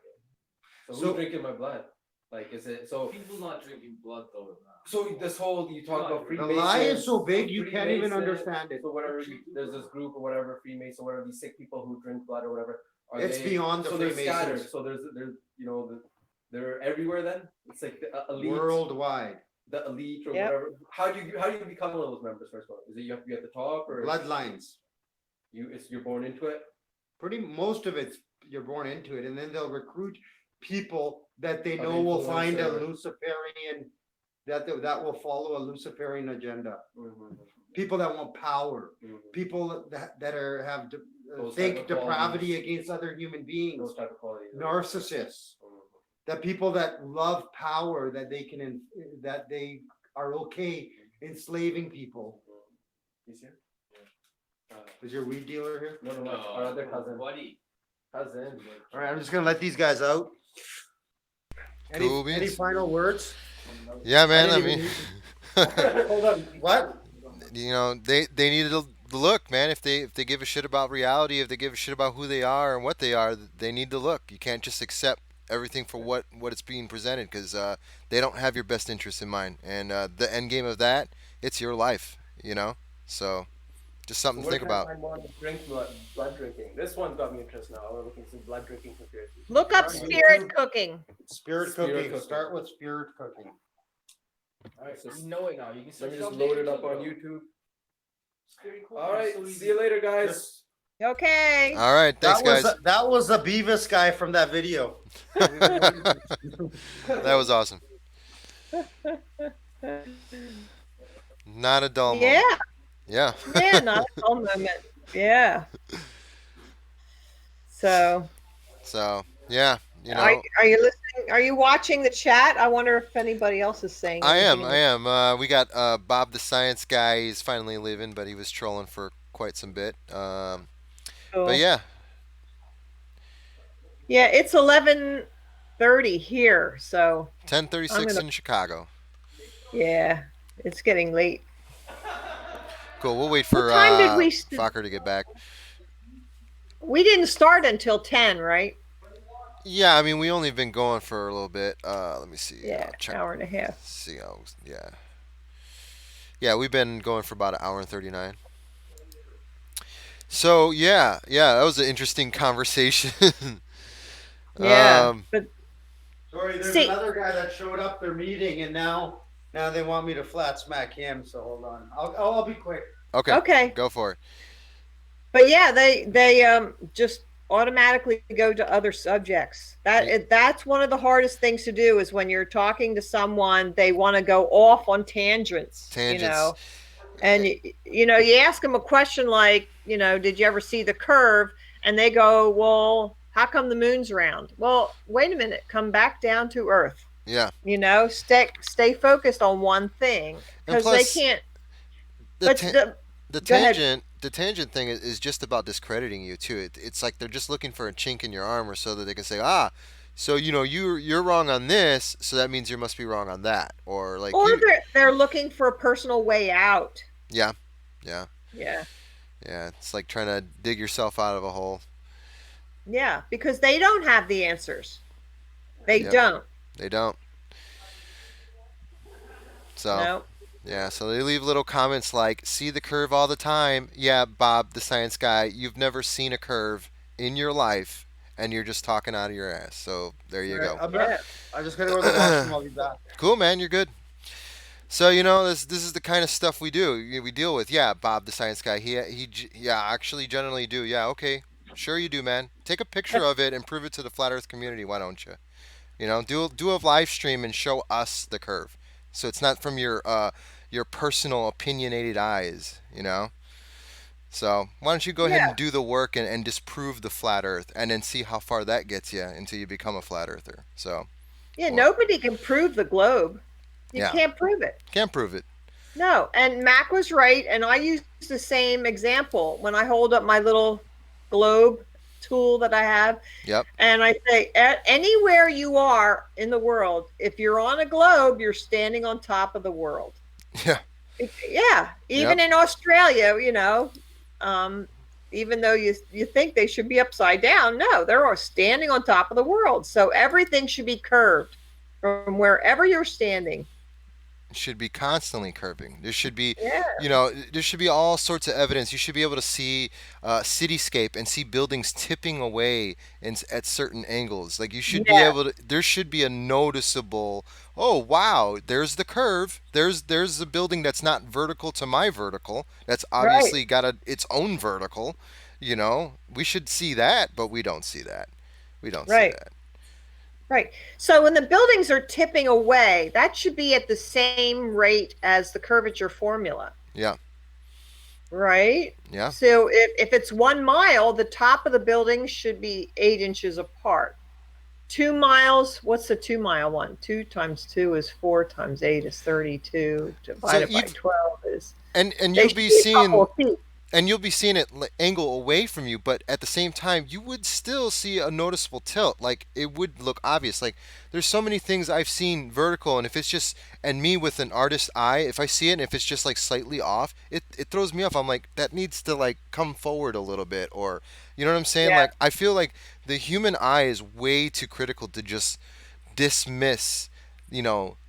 So So- who's drinking my blood? Like, is it so? People not drinking blood though. So this whole you talk about The Freemasons. lie is so big you can't even Freemasons, understand it. So whatever, there's this group or whatever, Freemason, whatever, these sick people who drink blood or whatever. Are It's they, beyond the so they're scattered. Freemasons. So there's you know they're everywhere. Then it's like the elite, Worldwide. the elite or Yep. whatever. How do you become one of those members first of all? Is it you have to be at the top or Bloodlines. you're born into it? Most of it's you're born into it, and then they'll recruit people that they Of know will find a influence Luciferian that will follow a Luciferian agenda. Mhm. People that want power. Mhm. People that have Those think type of depravity qualities. against other human beings. Those type of qualities. Narcissists. Mhm. That people that love power, that they can that they are okay enslaving people. He's here? Is your weed dealer here? No, our other cousin. Buddy. Cousin. All right, I'm just gonna let these guys out. Cool Any beans. final words? Yeah, man. I didn't mean, even Hold on. What? you know, they need to look, man. If they give a shit about reality, if they give a shit about who they are and what they are, they need to look. You can't just accept everything for what it's being presented, because they don't have your best interest in mind. And the end game of that, it's your life. You know, so just something to think about. Blood drinking. This one's got me interested now. We're looking some blood drinking conspiracy. Look up Alright, Spirit cooking. Spirit Spirit cooking. cooking. Start with spirit cooking. Alright, so You know it now. You can let search me it just up load there it up too, on bro. YouTube. Scary cool. All right, It's so see easy. you later, guys. Okay. All right, thanks, guys. That was the Beavis guy from that video. That was awesome. Not a dull Yeah. moment. Yeah. Yeah, not a dull moment. Yeah. So, So yeah, you know. are you listening? Are you watching the chat? I wonder if anybody else is saying. I am. anything. I am. We got Bob the Science Guy. He's finally leaving, but he was trolling for quite some bit. but Cool. yeah, Yeah, it's 11:30 here, so I'm 10:36 gonna. in Chicago. Yeah, it's getting late. Cool. We'll wait What for time did Focker to get back. we didn't start until 10, right? Yeah, I mean we only been going for a little bit. Let me see. Yeah, I'll check. hour and a half. See how. Yeah. Yeah, we've been going for about an hour and 39. So yeah, that was an interesting conversation. Yeah, um, but Sorry, there's see, another guy that showed up their meeting, and now they want me to flat smack him. So hold on, I'll be quick. okay, okay, go for it. but yeah, they just automatically go to other subjects. That's one of the hardest things to do is when you're talking to someone, they want to go off on tangents, Tangents. and you ask them a question like, did you ever see the curve? And they go, well, how come the moon's round? Well, wait a minute, come back down to earth. Yeah, Stay focused on one thing and because they plus can't. the But ta- the go ahead. tangent thing is just about discrediting you too. It's like they're just looking for a chink in your armor so that they can say, so you're wrong on this, so that means you must be wrong on that, or like Or you. they're looking for a personal way out. Yeah, yeah, Yeah. yeah. It's like trying to dig yourself out of a hole. Yeah, because they don't have the answers. They Yep, don't. they don't. So No. yeah, so they leave little comments like, "See the curve all the time." Yeah, Bob, the science guy, you've never seen a curve in your life, and you're just talking out of your ass. So there you All right, go. Yeah. I just gotta go to the washroom. I'll be back. Cool, man. You're good. So this is the kind of stuff we do. We deal with. Yeah, Bob, the science guy. Yeah, actually, generally do. Yeah, okay, sure you do, man. Take a picture of it and prove it to the flat Earth community. Why don't you? Do a live stream and show us the curve, so it's not from your personal opinionated eyes. So why don't you go ahead Yeah. and do the work and disprove the flat Earth, and then see how far that gets you until you become a flat earther. So, Yeah. well, Nobody can prove the globe. You yeah, can't prove it. can't prove it. No. And Mac was right. And I use the same example when I hold up my little globe tool that I have. Yep. And I say, anywhere you are in the world, if you're on a globe, you're standing on top of the world. Yeah. Yeah. Even in Australia, even though you think they should be upside down, no, they're standing on top of the world. So everything should be curved from wherever you're standing. Should be constantly curving. There should be, Yeah. there should be all sorts of evidence. You should be able to see cityscape and see buildings tipping away at certain angles. Like you should be Yeah. able to. There should be a noticeable. Oh wow! There's the curve. There's a building that's not vertical to my vertical. That's Right. obviously got its own vertical. We should see that, but we don't see that. We don't see Right. that. Right. So when the buildings are tipping away, that should be at the same rate as the curvature formula. Yeah. Right. Yeah. So if it's 1 mile, the top of the building should be 8 inches apart. 2 miles, what's the 2 mile one? 2 times 2 is 4 times 8 is 32. Divided by 12 is. And They you'll should be be a seeing. couple of feet. And you'll be seeing it angle away from you, but at the same time you would still see a noticeable tilt. Like it would look obvious. Like there's so many things I've seen vertical, and if it's just, and me with an artist eye, if I see it and if it's just like slightly off, it throws me off. I'm like, that needs to like come forward a little bit, or you know what I'm saying? Yeah. Like I feel like the human eye is way too critical to just dismiss,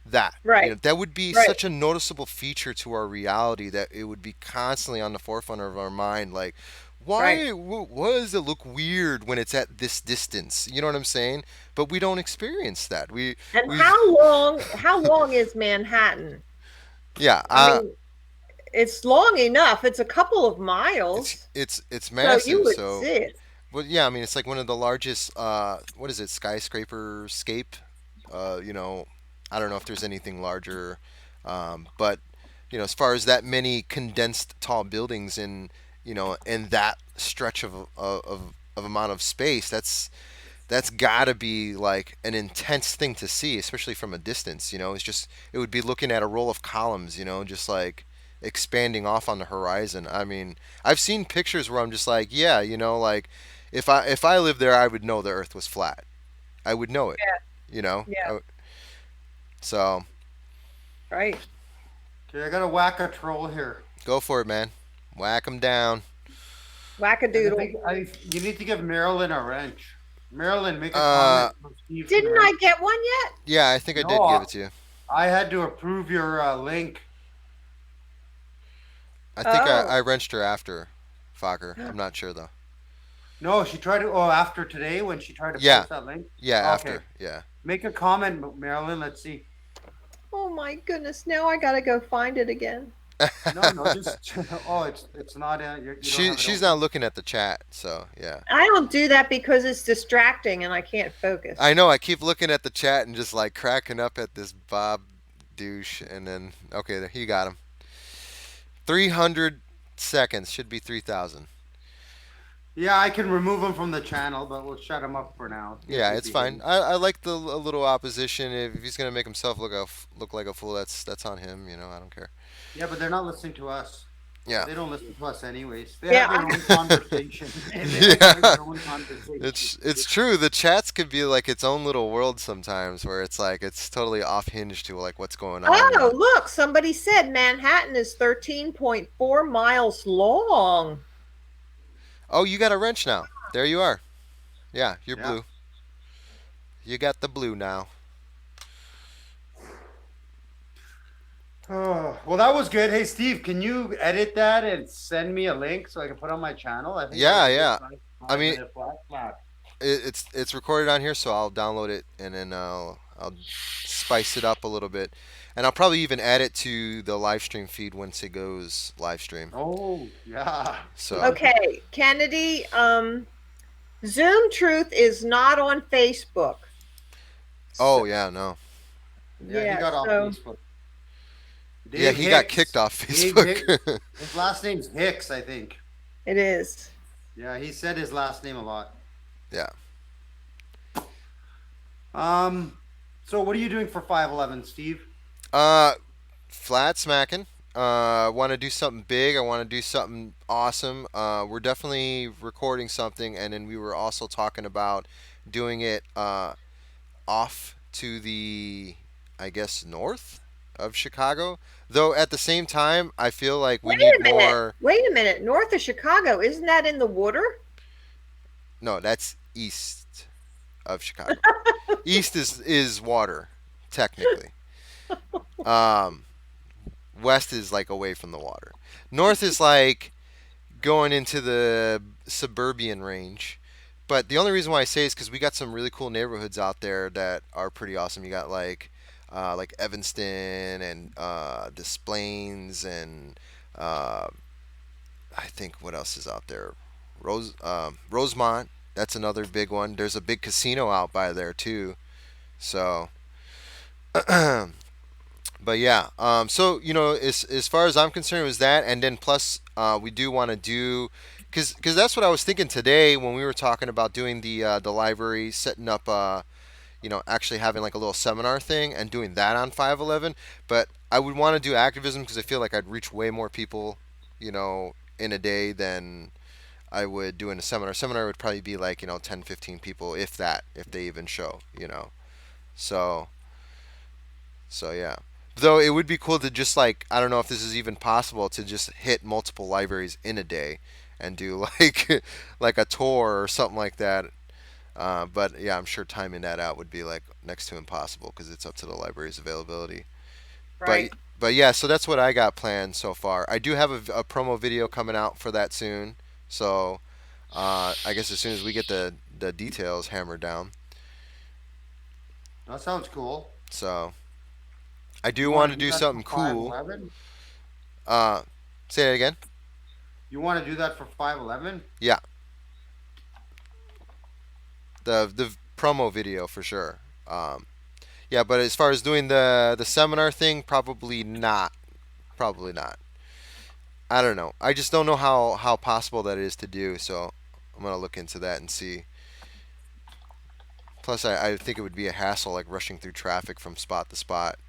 that. Right. That would be Right. such a noticeable feature to our reality that it would be constantly on the forefront of our mind. Like, why? Right. Why does it look weird when it's at this distance? You know what I'm saying? But we don't experience that. And We, how long is Manhattan? yeah. I mean, it's long enough. It's a couple of It's miles. it's So you massive. would So, see it. but yeah, I mean, it's like one of the largest. What is it? Skyscraper scape. I don't know if there's anything larger, but as far as that many condensed tall buildings in that stretch of amount of space, that's got to be like an intense thing to see, especially from a distance. It would be looking at a row of columns, just like expanding off on the horizon. I mean, I've seen pictures where I'm just like, yeah, like if I lived there, I would know the Earth was flat. I would know it. You know. Yeah. So Right. Okay, I gotta whack a troll here. go for it, man. Whack 'em down. And I Wackadoodle. think you need to give Marilyn a wrench. Marilyn, make a Uh, comment for Steve Didn't tonight. I get one yet? yeah, I think I did No, give it to you. I had to approve your link. I think I, Oh. I wrenched her after Focker. I'm not sure though. No, she tried to. Oh, after today when she tried to Yeah. post that link. Yeah, Okay, after. Yeah. make a comment, Marilyn. Let's see. Oh my goodness! Now I gotta go find it again. No, just. Oh, it's not. You don't have it She's open. not looking at the chat, so yeah. I don't do that because it's distracting and I can't focus. I know. I keep looking at the chat and just like cracking up at this Bob douche, and then okay, you got him. 300 seconds should be 3,000. Yeah, I can remove him from the channel, but we'll shut him up for now. Yeah, it's fine. I like the a little opposition. If he's gonna make himself look like a fool, that's on him. I don't care. Yeah, but they're not listening to us. Yeah. They don't listen to us anyways. They Yeah, have their own conversation. Yeah. Their own conversation. It's true. The chats could be like its own little world sometimes, where it's like it's totally off hinge to like what's going on. Oh, look, somebody said Manhattan is 13.4 miles long. Oh, you got a wrench now. There you are. Yeah, you're Yeah. blue. You got the blue now. Oh, well, that was good. Hey, Steve, can you edit that and send me a link so I can put on my channel? I think Yeah, that was a yeah. good I mean- 5-minute flashback. It's recorded on here, so I'll download it and then I'll spice it up a little bit, and I'll probably even add it to the live stream feed once it goes live stream. Oh, yeah. So Okay, Kennedy, Zoom Truth is not on Facebook. oh yeah, no. Yeah, he got off so- Facebook. Yeah, Dave he got Hicks. kicked off Dave Facebook. His last name's Hicks, I think. It is. Yeah, he said his last name a lot. Yeah. So what are you doing for 511, Steve? Flat smacking. Want to do something big. I want to do something awesome. We're definitely recording something, and then we were also talking about doing it off to the, I guess, north of Chicago. Though at the same time, I feel like we Wait need a minute. more. Wait a minute. North of Chicago, isn't that in the water? No, that's east of Chicago. East is water, technically. West is like away from the water. North is like going into the suburban range. But the only reason why I say is because we got some really cool neighborhoods out there that are pretty awesome. You got like Evanston and Des Plaines and I think what else is out there? Rosemont. That's another big one. There's a big casino out by there too. So, but yeah. So as far as I'm concerned, it was that, and then plus we do want to do. Because that's what I was thinking today when we were talking about doing the library, setting up actually having like a little seminar thing and doing that on 511. But I would want to do activism because I feel like I'd reach way more people, in a day than I would do in a seminar. Seminar would probably be like 10, 15 people, if that, if they even show. So yeah. Though it would be cool to just like, I don't know if this is even possible to just hit multiple libraries in a day and do like like a tour or something like that. But yeah, I'm sure timing that out would be like next to impossible because it's up to the library's availability. Right. But yeah, so that's what I got planned so far. I do have a promo video coming out for that soon. So I guess as soon as we get the details hammered down. That sounds cool. So I do You want wanna to do that something for cool. 511? Say that again. You want to do that for 511? Yeah. The promo video for sure. Yeah, but as far as doing the seminar thing, probably not. Probably not. I don't know. I just don't know how possible that is to do. So I'm gonna look into that and see. Plus, I think it would be a hassle, like rushing through traffic from spot to spot.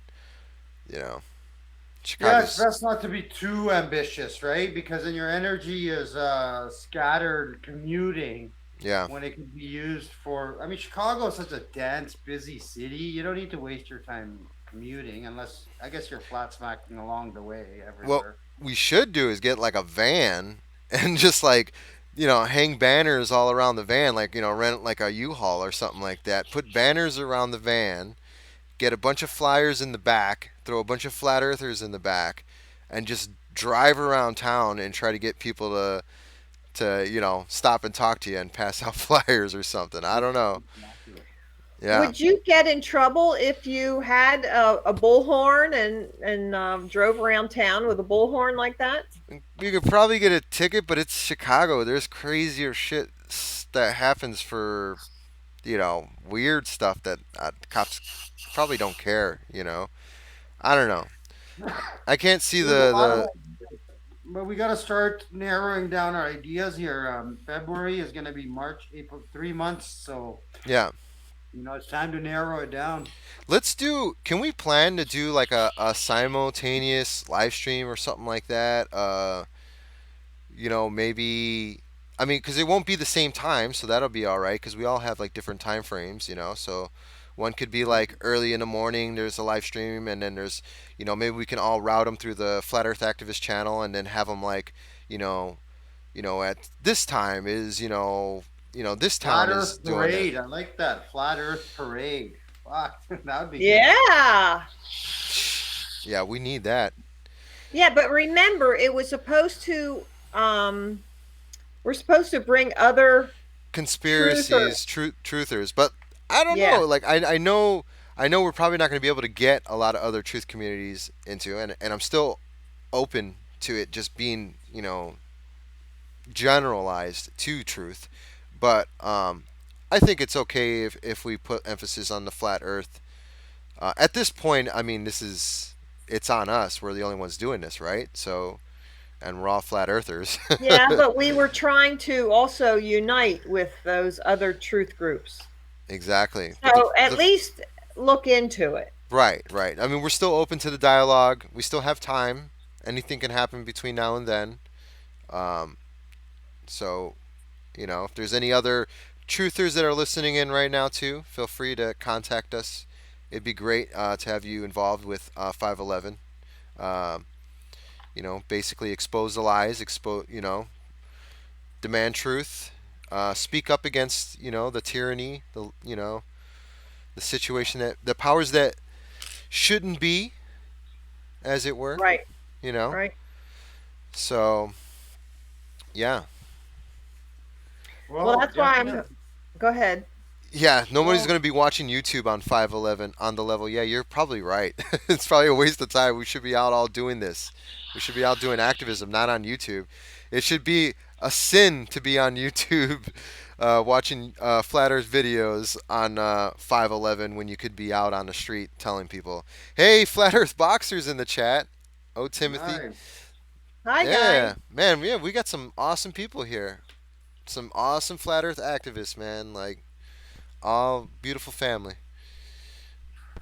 Yeah, it's Chicago's. best not to be too ambitious, right? Because then your energy is scattered commuting Yeah. when it can be used for. I mean, Chicago is such a dense, busy city. You don't need to waste your time commuting unless I guess you're flat smacking along the way What everywhere. we should do is get like a van and just like, hang banners all around the van, like, rent like a U-Haul or something like that. Put banners around the van, get a bunch of flyers in the back, throw a bunch of flat earthers in the back, and just drive around town and try to get people to stop and talk to you and pass out flyers or something. I don't know. Exactly. Yeah. Would you get in trouble if you had a bullhorn and drove around town with a bullhorn like that? You could probably get a ticket, but it's Chicago. There's crazier shit that happens for, weird stuff that cops probably don't care. I don't know. I can't see There's a lot of the ideas, but we got to start narrowing down our ideas here. February is going to be March, April, 3 months. So yeah. it's time to narrow it down. Can we plan to do like a simultaneous live stream or something like that? Maybe, I mean, because it won't be the same time, so that'll be all right. Because we all have like different time frames. So one could be like early in the morning. There's a live stream, and then maybe we can all route them through the Flat Earth Activist channel, and then have them like, you know, at this time is this Flat town is Earth doing it. Parade. I like that. Flat Earth Parade. Fuck, that would be good. Yeah. Yeah, we need that. Yeah, but remember, it was supposed to, we're supposed to bring other truther. Conspiracies, truthers, but I don't Yeah, know. Like I know we're probably not going to be able to get a lot of other truth communities into, and I'm still open to it just being generalized to truth, but I think it's okay if we put emphasis on the flat Earth. At this point, I mean, it's on us. We're the only ones doing this, right? So, and we're all flat earthers. yeah, but we were trying to also unite with those other truth groups. Exactly. But So at least look into it. right, right. I mean, we're still open to the dialogue. We still have time. Anything can happen between now and then. Um, so, if there's any other truthers that are listening in right now too, feel free to contact us. It'd be great to have you involved with 511. Um, basically expose the lies, demand truth, speak up against the tyranny, the situation that the powers that shouldn't be, as it were. Right, You know. right. So yeah, Well, Well, that's why I'm. definitely. Go ahead. yeah. Nobody's Well, gonna be watching YouTube on 511 on the level. Yeah, you're probably right. It's probably a waste of time. We should be out all doing this. We should be out doing activism, not on YouTube. It should be a sin to be on YouTube watching flat Earth videos on 511 when you could be out on the street telling people, "Hey, flat Earth boxers in the chat." Oh, Timothy. nice. Hi, guys. Yeah, man. Yeah, we got some awesome people here. Some awesome flat Earth activists, man. Like all beautiful family.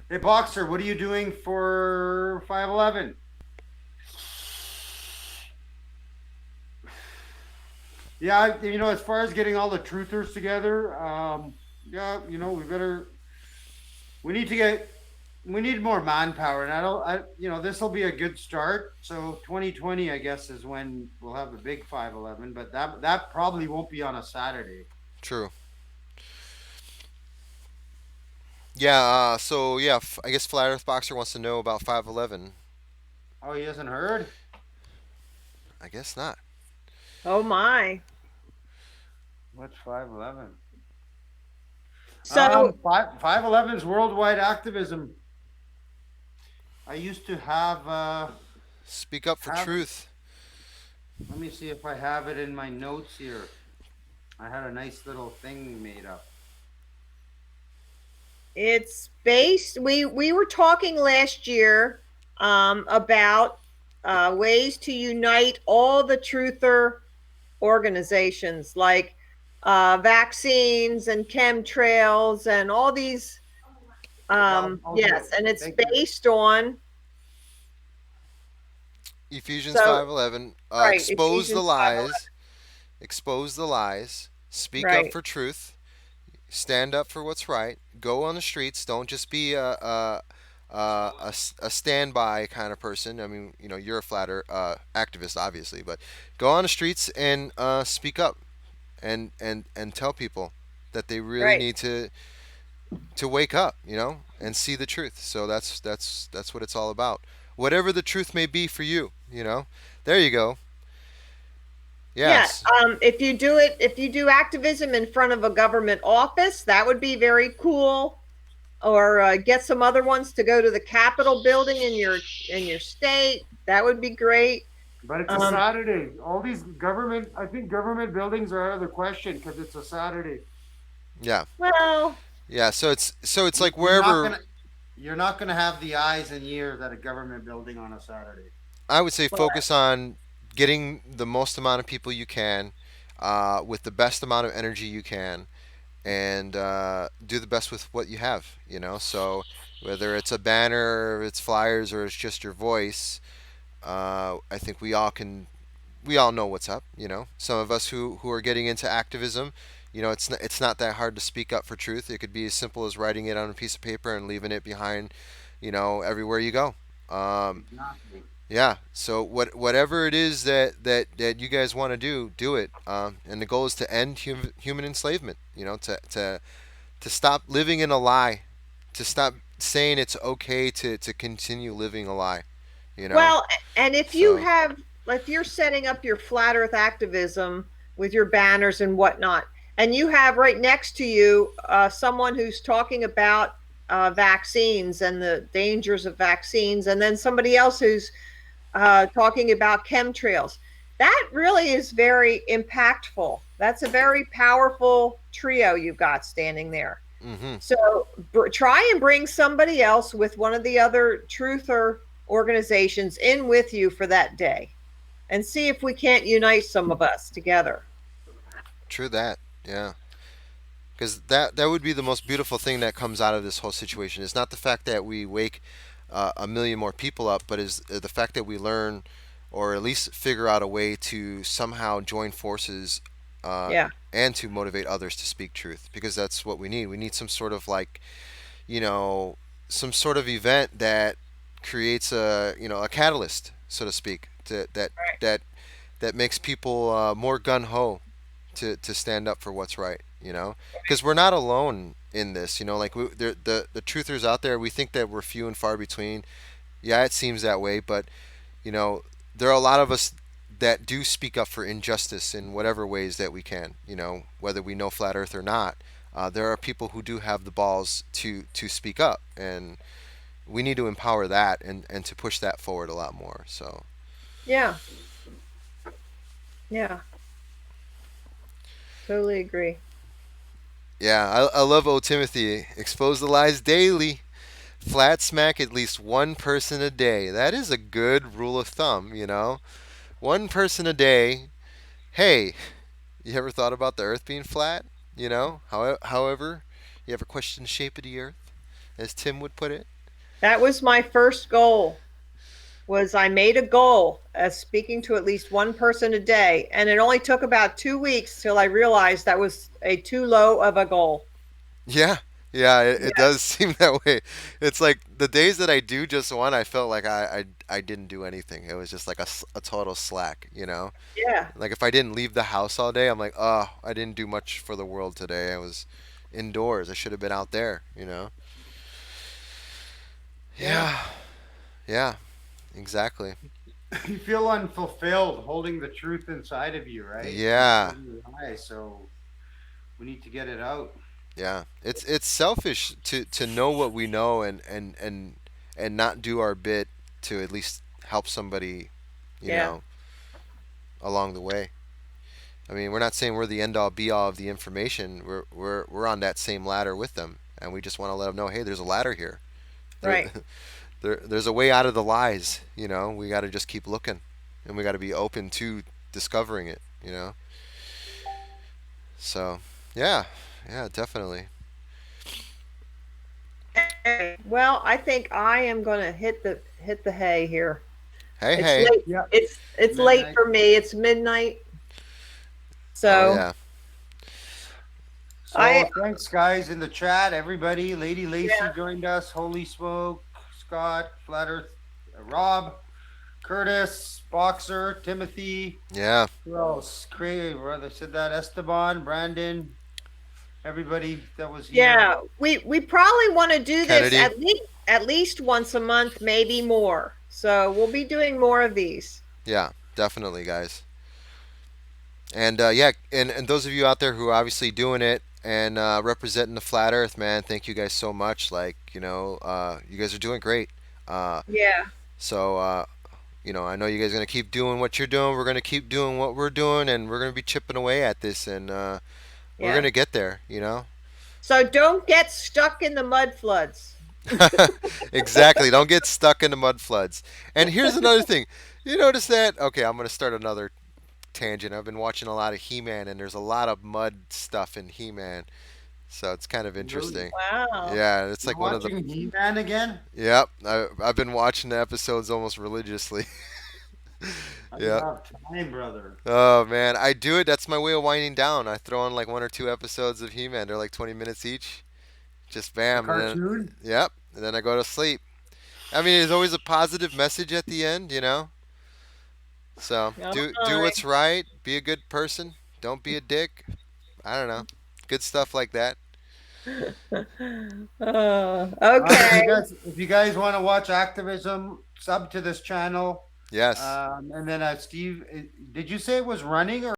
Hey, Boxer, what are you doing for 511? Yeah, as far as getting all the truthers together, yeah, we need to get, we need more manpower, and this will be a good start. So 2020, I guess, is when we'll have the big 511, but that probably won't be on a Saturday. True. Yeah. So yeah, I guess flat Earth boxer wants to know about 511. Oh, he hasn't heard? I guess not. Oh my. What's 511? So 511 is worldwide activism. I used to Speak up for have truth. let me see if I have it in my notes here. I had a nice little thing made up. it's based. We were talking last year about ways to unite all the truther organizations like vaccines and chemtrails and all these. I'll do Yes, it. and it's Thank you. based on Ephesians So 5:11. right, Expose the Ephesians 5:11. lies. Expose the lies. Speak up Right, for truth. Stand up for what's right. Go on the streets. Don't just be a standby kind of person. I mean, you're a flatter activist, obviously, but go on the streets and speak up and tell people that they really right. need to wake up, and see the truth. So that's what it's all about. Whatever the truth may be for you, There you go. Yeah, Yes. if you do activism in front of a government office, that would be very cool. Or get some other ones to go to the Capitol building in your state. That would be great. But it's a Um, Saturday. All these government, I think government buildings are out of the question because it's a Saturday. Yeah. well, Yeah. So it's like You're not wherever. gonna, you're not gonna have the eyes and ears at a government building on a Saturday. I would say well, focus on getting the most amount of people you can, with the best amount of energy you can, and do the best with what you have. So whether it's a banner, or it's flyers, or it's just your voice, I think we all know what's up. Some of us who are getting into activism, it's not that hard to speak up for truth. It could be as simple as writing it on a piece of paper and leaving it behind, everywhere you go. Um, Exactly. yeah. So whatever it is that you guys want to do it. And the goal is to end human enslavement. To stop living in a lie, to stop saying it's okay to continue living a lie. You know. well, and So if you're setting up your flat Earth activism with your banners and whatnot, and you have right next to you someone who's talking about vaccines and the dangers of vaccines, and then somebody else who's talking about chemtrails. That really is very impactful. That's a very powerful trio you've got standing there. hmm So try and bring somebody else with one of the other truther organizations in with you for that day and see if we can't unite some of us together. true that. Yeah. Because that would be the most beautiful thing that comes out of this whole situation. It's not the fact that we wake a million more people up, but is the fact that we learn, or at least figure out a way to somehow join forces, uh, Yeah. and to motivate others to speak truth. Because that's what we need. We need some sort of like, you know, some sort of event that creates a catalyst, so to speak, Right. that that makes people more gun ho to stand up for what's right. Because we're not alone in this. Like the truthers out there, we think that we're few and far between. Yeah, it seems that way, but you know, there are a lot of us that do speak up for injustice in whatever ways that we can. Whether we know flat Earth or not, there are people who do have the balls to speak up, and we need to empower that and to push that forward a lot more. So Yeah. Yeah. Totally agree. yeah, I love old Timothy. Expose the lies daily. Flat smack at least one person a day. That is a good rule of thumb. One person a day. Hey, you ever thought about the Earth being flat? However, you ever questioned the shape of the Earth, as Tim would put it? That was my first goal. Was I made a goal as speaking to at least one person a day, and it only took about 2 weeks till I realized that was a too low of a goal. Yeah, yeah, it Yeah, does seem that way. It's like the days that I do just one, I felt like I didn't do anything. It was just like a total slack. yeah, Like if I didn't leave the house all day, I'm like, oh, I didn't do much for the world today. I was indoors. I should have been out there. yeah, Yeah, yeah, exactly. You feel unfulfilled holding the truth inside of you, right? Yeah, In your eyes, so we need to get it out. yeah. It's selfish to know what we know and not do our bit to at least help somebody, you yeah, know, along the way. I mean, we're not saying we're the end all be all of the information. We're on that same ladder with them, and we just want to let them know, hey, there's a ladder here. There, right. there's a way out of the lies. We got to just keep looking, and we got to be open to discovering it. So, yeah, yeah, definitely. Well, I think I am going to hit the hay here. Hey, It's hey. late. Yeah. It's late Midnight. for me. It's midnight. Oh So yeah. I So thanks, guys, in the chat. Everybody, Lady Lacey yeah joined us. Holy Smoke, Scott, Flat Earth, Rob, Curtis, Boxer, Timothy. Yeah. Who else? Craig, brother said that. Esteban, Brandon, everybody that was here. yeah we probably want to do this Kennedy. at least once a month, maybe more. So we'll be doing more of these. Yeah, definitely, guys. And yeah, and those of you out there who are obviously doing it and representing the flat Earth, man, thank you guys so much. Like, you guys are doing great. Uh, Yeah. so I know you guys are gonna keep doing what you're doing. We're gonna keep doing what we're doing, and we're gonna be chipping away at this, and we're Yeah. gonna get there. You know. So don't get stuck in the mud floods. Exactly. Don't get stuck in the mud floods. And here's another thing. You notice that? Okay, I'm gonna start another tangent. I've been watching a lot of He-Man, and there's a lot of mud stuff in He-Man, so it's kind of Really? interesting. Wow. Yeah, it's You're like one of the. watching He-Man again? Yep, I've been watching the episodes almost religiously. I don't Yep. have time, brother. Oh man, I do it. That's my way of winding down. I throw on like one or two episodes of He-Man. They're like 20 minutes each. Just The bam, and then cartoon? yep, and then I go to sleep. I mean, there's always a positive message at the end, you know. So All do right. what's right. Be a good person. Don't be a dick. I don't know. Good stuff like that. All right, Okay. if you guys want to watch Activism, sub to this channel. Yes. And then Steve, did you say it was running or